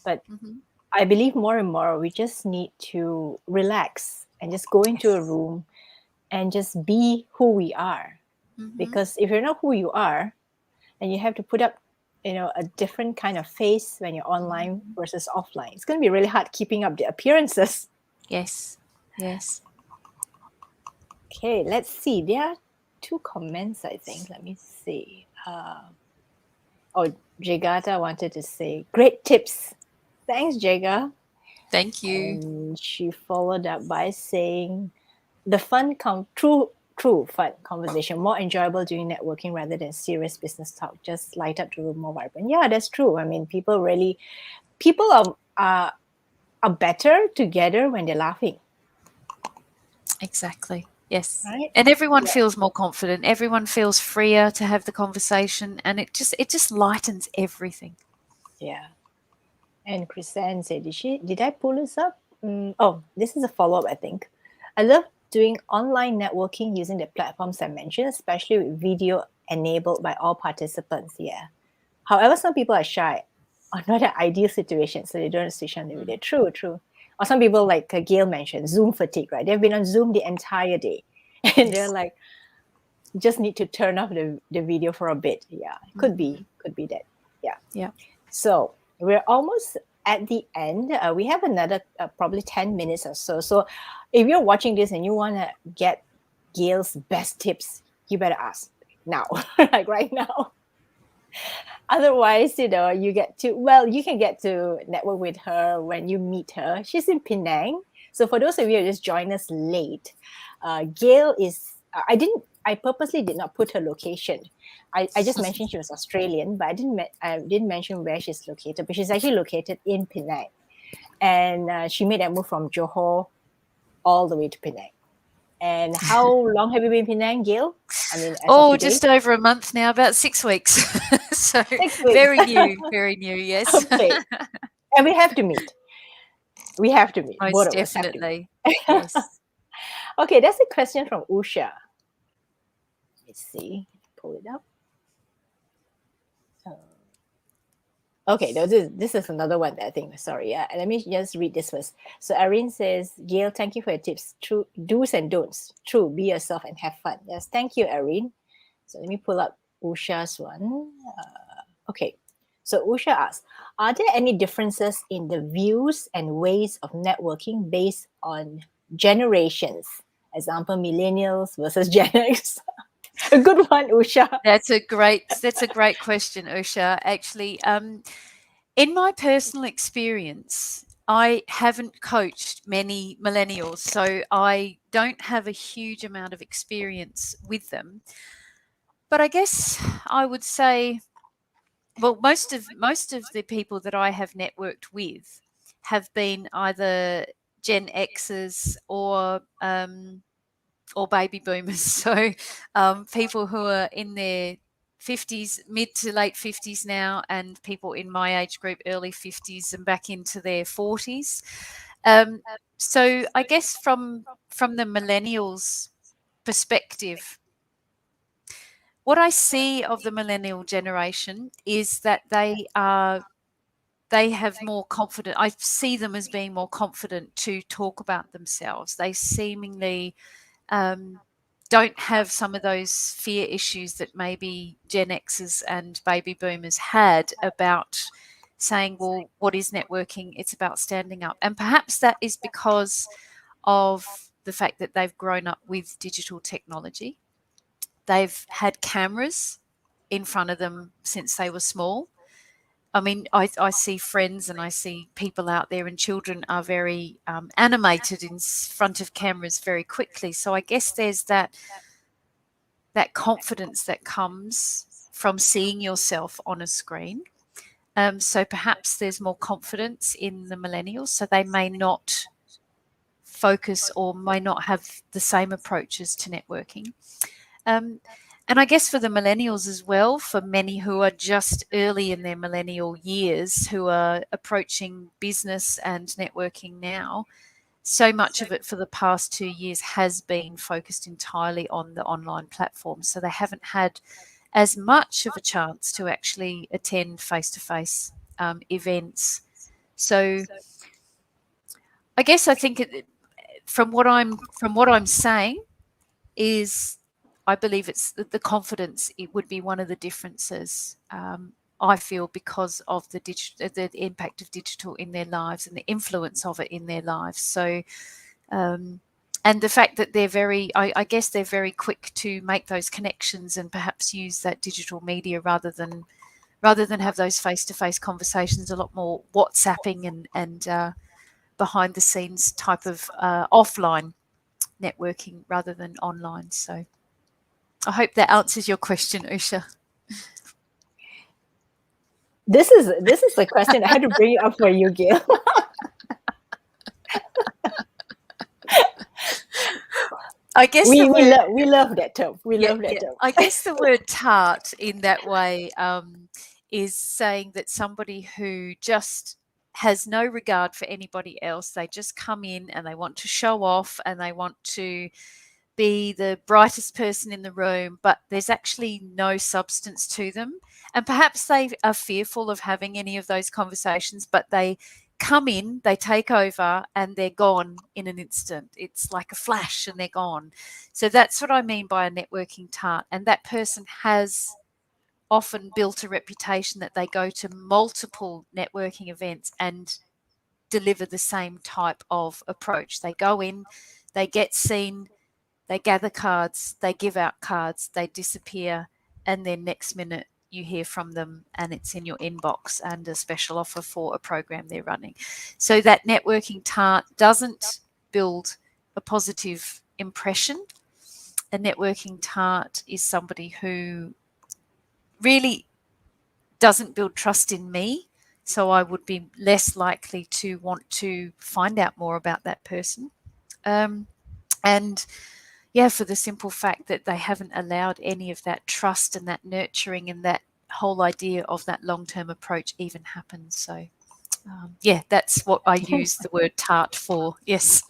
But Mm-hmm. I believe more and more we just need to relax and just go into a Yes. room and just be who we are. Mm-hmm. Because if you're not who you are and you have to put up, a different kind of face when you're online Mm-hmm. versus offline, it's going to be really hard keeping up the appearances. Yes. Yes. Okay, let's see. There are two comments, I think. Let me see. Oh, Jagata wanted to say, great tips. Thanks, Jaga. Thank you. And she followed up by saying, the true fun conversation, more enjoyable during networking rather than serious business talk. Just light up the room more vibrant. Yeah, that's true. I mean, people are better together when they're laughing, Exactly. Yes. right? And everyone Yeah. feels more confident. Everyone feels freer to have the conversation, and it just lightens everything. Yeah. And Chrisanne said, did I pull this up? Oh, this is a follow up, I think. I love doing online networking using the platforms I mentioned, especially with video enabled by all participants. Yeah. However, some people are shy or not an ideal situation, so they don't switch on the video. Mm. True, true. Or some people, like Gail mentioned, Zoom fatigue, right? They've been on Zoom the entire day and they're Yes. like, just need to turn off the video for a bit. Yeah, Mm-hmm. could be that. Yeah. Yeah. So we're almost at the end. We have another probably 10 minutes or so. So if you're watching this and you want to get Gail's best tips, you better ask now, like right now. Otherwise, you can get to network with her when you meet her. She's in Penang. So for those of you who just joined us late, Gail is, I purposely did not put her location. I just mentioned she was Australian, but I didn't mention where she's located, but she's actually located in Penang. And she made that move from Johor all the way to Penang. And how long have you been in Penang, Gail? I mean, as of Oh, today? just over a month now, about 6 weeks. So 6 weeks. very new, very new. Yes. Okay. And we have to meet. We have to meet. Both Most of us have to definitely. meet. Yes. Okay, that's a question from Usha. Let's see. Pull it up. Uh, Okay, no, this is another one that I think. Sorry, yeah. Let me just read this first. So Irene says, Gail, thank you for your tips. True do's and don'ts. True, be yourself and have fun. Yes, thank you, Irene. So let me pull up Usha's one. Okay. So Usha asks, are there any differences in the views and ways of networking based on generations? Example, millennials versus Gen X. A good one, Usha. That's a great question, Usha. Actually, in my personal experience, I haven't coached many millennials, so I don't have a huge amount of experience with them. But I guess I would say, well, most of the people that I have networked with have been either Gen X's or baby boomers. So people who are in their 50s, mid to late 50s now, and people in my age group, early 50s and back into their 40s. Um, so I guess from the millennials' perspective, what I see of the millennial generation is that they have more confident. I see them as being more confident to talk about themselves. They seemingly um, don't have some of those fear issues that maybe Gen Xers and baby boomers had about saying, well, what is networking? It's about standing up. And perhaps that is because of the fact that they've grown up with digital technology. They've had cameras in front of them since they were small. I mean, I see friends and I see people out there, and children are very animated in front of cameras very quickly. So I guess there's that confidence that comes from seeing yourself on a screen. So perhaps there's more confidence in the millennials, so they may not focus or may not have the same approaches to networking. Um, and I guess for the millennials as well, for many who are just early in their millennial years, who are approaching business and networking now, so much of it for the past 2 years has been focused entirely on the online platform. So they haven't had as much of a chance to actually attend face-to-face events. So I think from what I'm saying is I believe it's the confidence. It would be one of the differences. I feel because of the impact of digital in their lives and the influence of it in their lives. So, and the fact that I guess they're very quick to make those connections and perhaps use that digital media rather than have those face-to-face conversations. A lot more WhatsApping and behind the scenes type of offline networking rather than online. So I hope that answers your question, Usha. This is the question I had to bring up for you, Gail. I guess we love that term. We love that term. I guess the word tart in that way is saying that somebody who just has no regard for anybody else, they just come in and they want to show off and they want to be the brightest person in the room, but there's actually no substance to them. And perhaps they are fearful of having any of those conversations, but they come in, they take over, and they're gone in an instant. It's like a flash and they're gone. So that's what I mean by a networking tart. And that person has often built a reputation that they go to multiple networking events and deliver the same type of approach. They go in, they get seen, they gather cards, they give out cards, they disappear, and then next minute you hear from them and it's in your inbox and a special offer for a program they're running. So that networking tart doesn't build a positive impression. A networking tart is somebody who really doesn't build trust in me. So I would be less likely to want to find out more about that person. And yeah, for the simple fact that they haven't allowed any of that trust and that nurturing and that whole idea of that long-term approach even happen. So yeah, that's what I use the word tart for. Yes.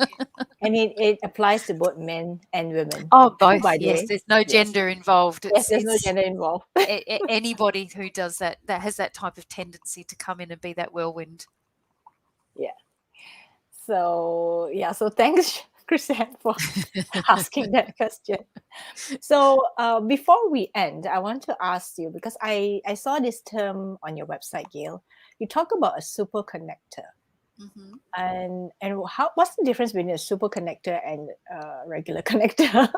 And it applies to both men and women. Oh, both. By the Yes, way. there's no gender involved. Yes, there's no gender involved. Anybody who does that has that type of tendency to come in and be that whirlwind. Yeah. So thanks, Christiane, for asking that question. So before we end, I want to ask you, because I saw this term on your website, Gail. You talk about a super connector. Mm-hmm. And what's the difference between a super connector and a regular connector?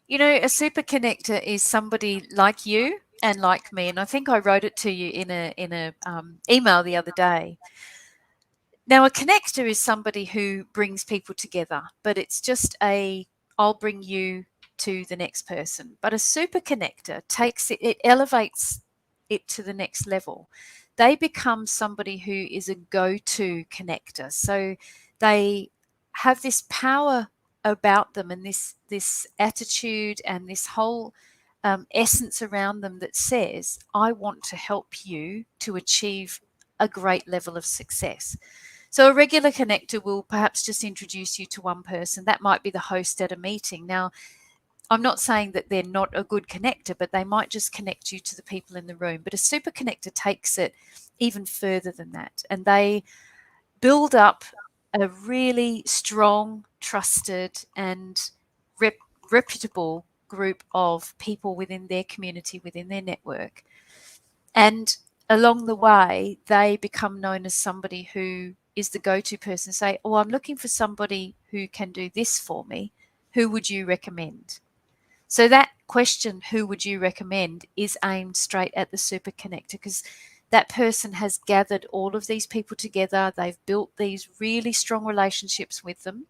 You know, a super connector is somebody like you and like me, and I think I wrote it to you in a email the other day. Now, a connector is somebody who brings people together, but it's just I'll bring you to the next person. But a super connector it elevates it to the next level. They become somebody who is a go-to connector. So they have this power about them and this attitude and this whole essence around them that says, I want to help you to achieve a great level of success. So a regular connector will perhaps just introduce you to one person. That might be the host at a meeting. Now, I'm not saying that they're not a good connector, but they might just connect you to the people in the room. But a super connector takes it even further than that, and they build up a really strong, trusted, and reputable group of people within their community, within their network. And along the way, they become known as somebody who is the go-to person. Say, oh, I'm looking for somebody who can do this for me. Who would you recommend? So that question, who would you recommend, is aimed straight at the super connector, because that person has gathered all of these people together. They've built these really strong relationships with them.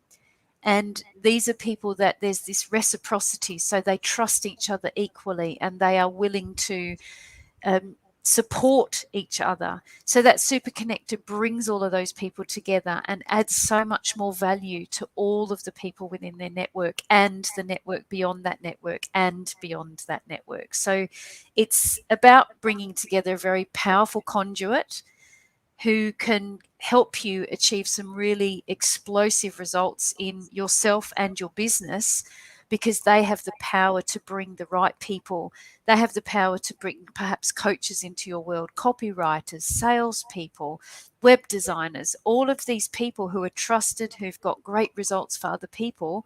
And these are people that there's this reciprocity. So they trust each other equally, and they are willing to support each other. So that super connector brings all of those people together and adds so much more value to all of the people within their network, and the network beyond that network, and beyond that network. So it's about bringing together a very powerful conduit who can help you achieve some really explosive results in yourself and your business, because they have the power to bring the right people. They have the power to bring perhaps coaches into your world, copywriters, salespeople, web designers. All of these people who are trusted, who've got great results for other people,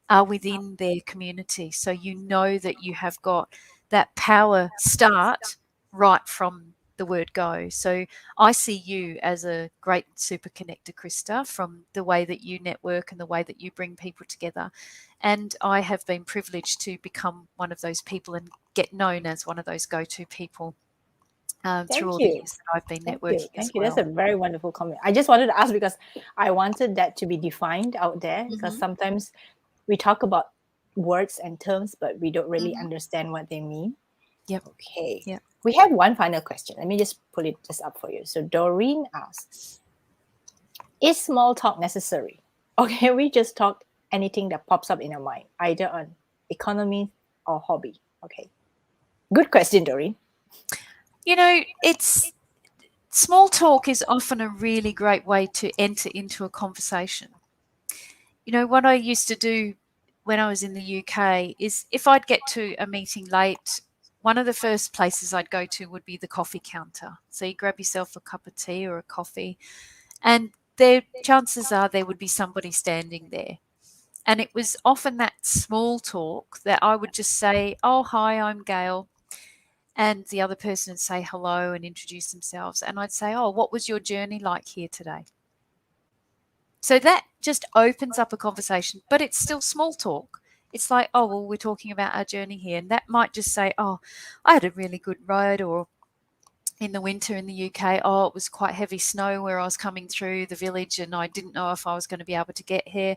are within their community. So you know that you have got that power start right from the word go. So I see you as a great super connector, Krista, from the way that you network and the way that you bring people together. And I have been privileged to become one of those people and get known as one of those go-to people through Thank all the you. years that I've been Thank you. networking as Thank you. That's a well. very wonderful comment. I just wanted to ask because I wanted that to be defined out there, because Mm-hmm. sometimes we talk about words and terms, but we don't really Mm-hmm. understand what they mean. Yep. Okay. Yep. We have one final question. Let me just pull it just up for you. So Doreen asks, is small talk necessary? Okay, we just talk anything that pops up in our mind, either on economy or hobby. Okay. Good question, Doreen. You know, it's small talk is often a really great way to enter into a conversation. You know, what I used to do when I was in the UK is, if I'd get to a meeting late, one of the first places I'd go to would be the coffee counter. So you grab yourself a cup of tea or a coffee, and there, chances are there would be somebody standing there. And it was often that small talk that I would just say, oh, hi, I'm Gail. And the other person would say hello and introduce themselves. And I'd say, oh, what was your journey like here today? So that just opens up a conversation, but it's still small talk. It's like, oh, well, we're talking about our journey here. And that might just say, oh, I had a really good ride, or in the winter in the UK, oh, it was quite heavy snow where I was coming through the village and I didn't know if I was going to be able to get here.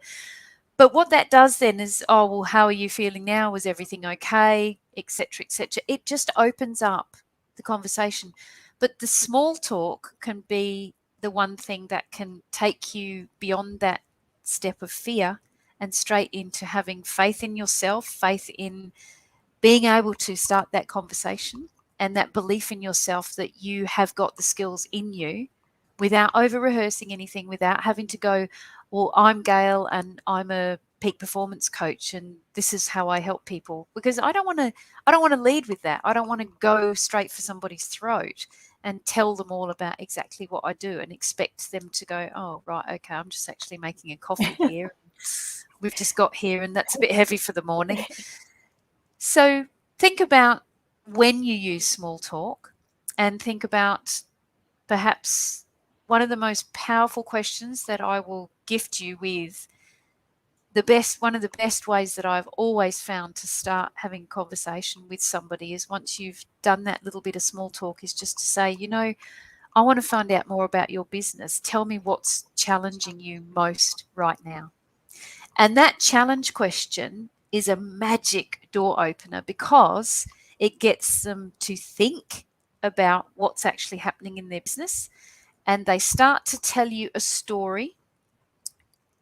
But what that does then is, oh, well, how are you feeling now? Was everything okay? Etc. etc. It just opens up the conversation. But the small talk can be the one thing that can take you beyond that step of fear and straight into having faith in yourself, faith in being able to start that conversation, and that belief in yourself that you have got the skills in you, without over rehearsing anything, without having to go, well, I'm Gail and I'm a peak performance coach and this is how I help people. Because I don't want to lead with that. I don't want to go straight for somebody's throat and tell them all about exactly what I do and expect them to go, oh, right, okay, I'm just actually making a coffee here. We've just got here and that's a bit heavy for the morning. So think about when you use small talk, and think about perhaps one of the most powerful questions that I will gift you with. One of the best ways that I've always found to start having conversation with somebody is, once you've done that little bit of small talk, is just to say, I want to find out more about your business. Tell me what's challenging you most right now. And that challenge question is a magic door opener, because it gets them to think about what's actually happening in their business, and they start to tell you a story.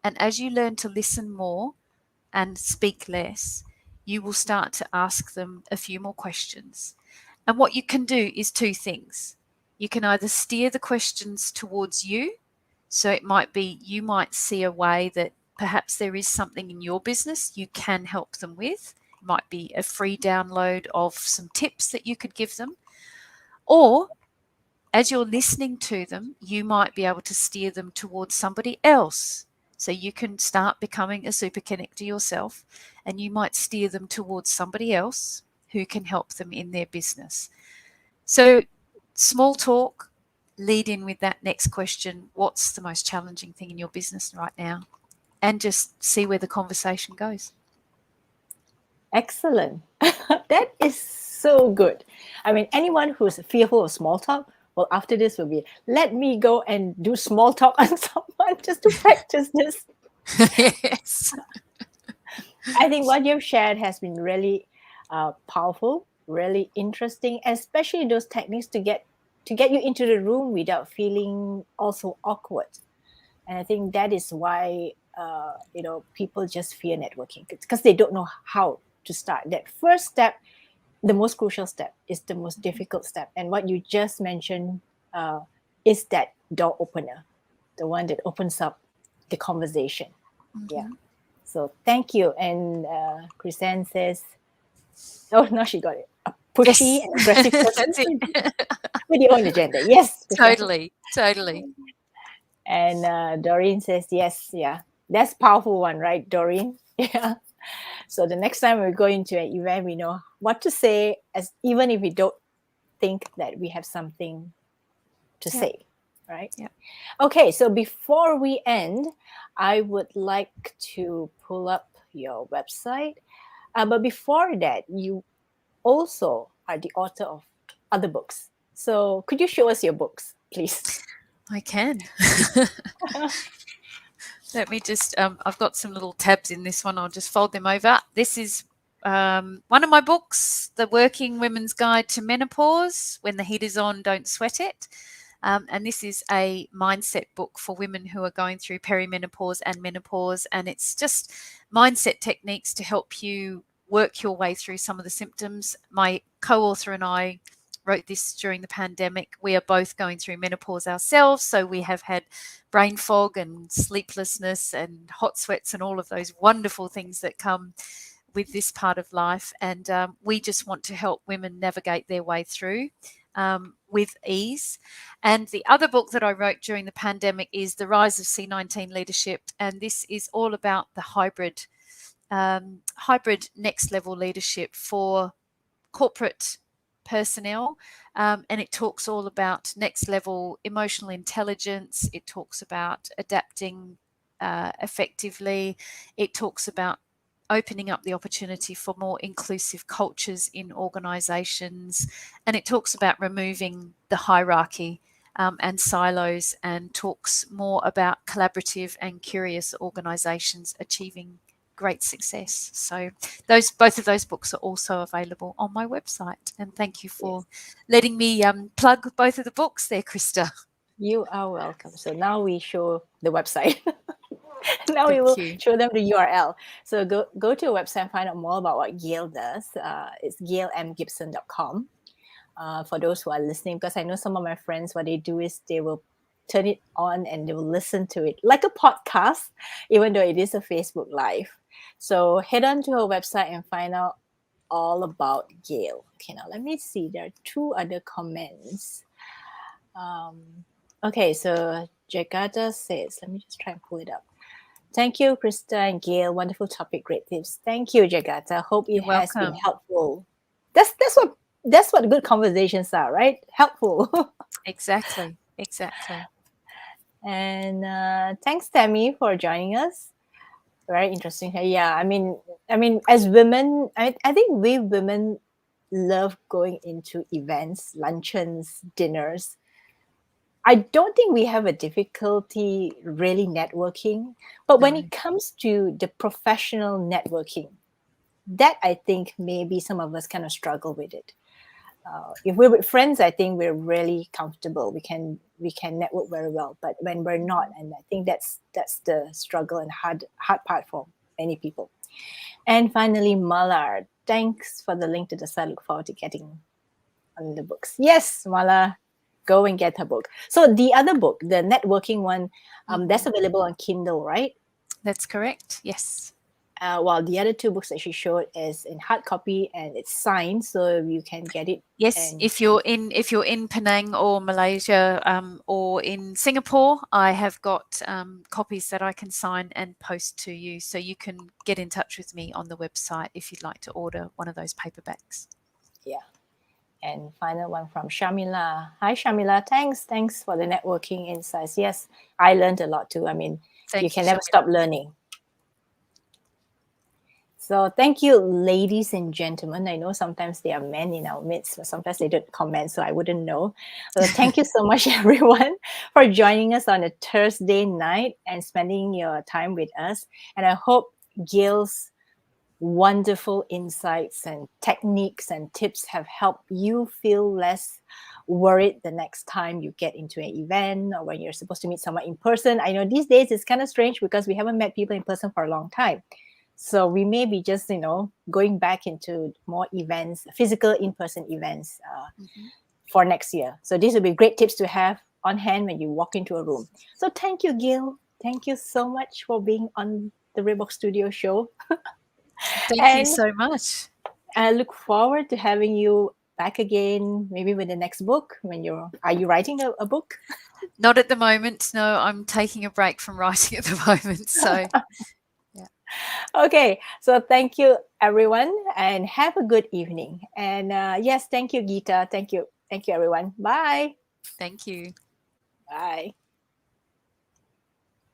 And as you learn to listen more and speak less, you will start to ask them a few more questions. And what you can do is two things. You can either steer the questions towards you. So it might be, you might see a way that perhaps there is something in your business you can help them with might be a free download of some tips that you could give them. Or as you're listening to them, you might be able to steer them towards somebody else. So you can start becoming a super connector yourself, and you might steer them towards somebody else who can help them in their business. So small talk, lead in with that next question. What's the most challenging thing in your business right now? And just see where the conversation goes. Excellent. That is so good. I mean, anyone who's fearful of small talk, well, after this will be, let me go and do small talk on someone just to practice this. Yes. I think what you've shared has been really powerful, really interesting, especially those techniques to get you into the room without feeling also awkward. And I think that is why people just fear networking because they don't know how to start. That first step, the most crucial step, is the most difficult step. And what you just mentioned is that door opener, the one that opens up the conversation. Mm-hmm. Yeah. So thank you. And Chrisanne says, oh, no, she got it. A pushy Yes. and aggressive person That's it. with your own agenda. Yes. Totally. And Doreen says, yes, yeah. That's powerful one, right, Doreen? Yeah. So the next time we go into an event, we know what to say, as even if we don't think that we have something to say, right? Yeah. Okay, so before we end, I would like to pull up your website. But before that, you also are the author of other books. So could you show us your books, please? I can. Let me just, I've got some little tabs in this one. I'll just fold them over. This is one of my books, The Working Women's Guide to Menopause. When the heat is on, don't sweat it. And this is a mindset book for women who are going through perimenopause and menopause. And it's just mindset techniques to help you work your way through some of the symptoms. My co-author and I wrote this during the pandemic. We are both going through menopause ourselves, so we have had brain fog and sleeplessness and hot sweats and all of those wonderful things that come with this part of life. And we just want to help women navigate their way through with ease. And the other book that I wrote during the pandemic is The Rise of C19 Leadership, and this is all about the hybrid next level leadership for corporate personnel, and it talks all about next level emotional intelligence. It talks about adapting effectively. It talks about opening up the opportunity for more inclusive cultures in organisations, and it talks about removing the hierarchy and silos, and talks more about collaborative and curious organisations achieving great success. So both of those books are also available on my website. And thank you for letting me plug both of the books there, Krista. You are welcome. So now we show the website. Now Thank we will you. show them the URL. So go to a website and find out more about what Gail does. It's gailmgibson.com. For those who are listening, because I know some of my friends, what they do is they will turn it on and they will listen to it like a podcast, even though it is a Facebook Live. So head on to her website and find out all about Gail. Okay, now let me see. There are two other comments. Okay, so Jakarta says, let me just try and pull it up. Thank you, Krista and Gail. Wonderful topic, great tips. Thank you, Jakarta. Hope it has been helpful. That's what good conversations are, right? Helpful. Exactly. And thanks, Tammy, for joining us. Very interesting. Yeah, I mean, as women, I think we women love going into events, luncheons, dinners. I don't think we have a difficulty really networking, but when it comes to the professional networking, that I think maybe some of us kind of struggle with it. If we're with friends, I think we're really comfortable. We can network very well. But when we're not, and I think that's the struggle and hard part for many people. And finally, Mala, thanks for the link to the site. Look forward to getting on the books. Yes, Mala, go and get her book. So the other book, the networking one, that's available on Kindle, right? That's correct. Yes. while the other two books that she showed is in hard copy and it's signed, so you can get it. Yes, And if you're in Penang or Malaysia or in Singapore, I have got copies that I can sign and post to you, so you can get in touch with me on the website if you'd like to order one of those paperbacks. yeah. And final one from Shamila. Hi, Shamila. Thanks for the networking insights. Yes, I learned a lot too. I mean, you can never stop learning. So thank you, ladies and gentlemen. I know sometimes there are men in our midst, but sometimes they don't comment, so I wouldn't know. So thank you so much, everyone, for joining us on a Thursday night and spending your time with us. And I hope Gail's wonderful insights and techniques and tips have helped you feel less worried the next time you get into an event or when you're supposed to meet someone in person. I know these days it's kind of strange because we haven't met people in person for a long time. So we may be just, going back into more events, physical in-person events for next year. So these will be great tips to have on hand when you walk into a room. So thank you, Gail. Thank you so much for being on the Reebok Studio show. Thank you so much. I look forward to having you back again, maybe with the next book. Are you writing a book? Not at the moment. No, I'm taking a break from writing at the moment. So, yeah. Okay. So thank you, everyone, and have a good evening. And yes, thank you, Geeta. Thank you, everyone. Bye. Thank you. Bye.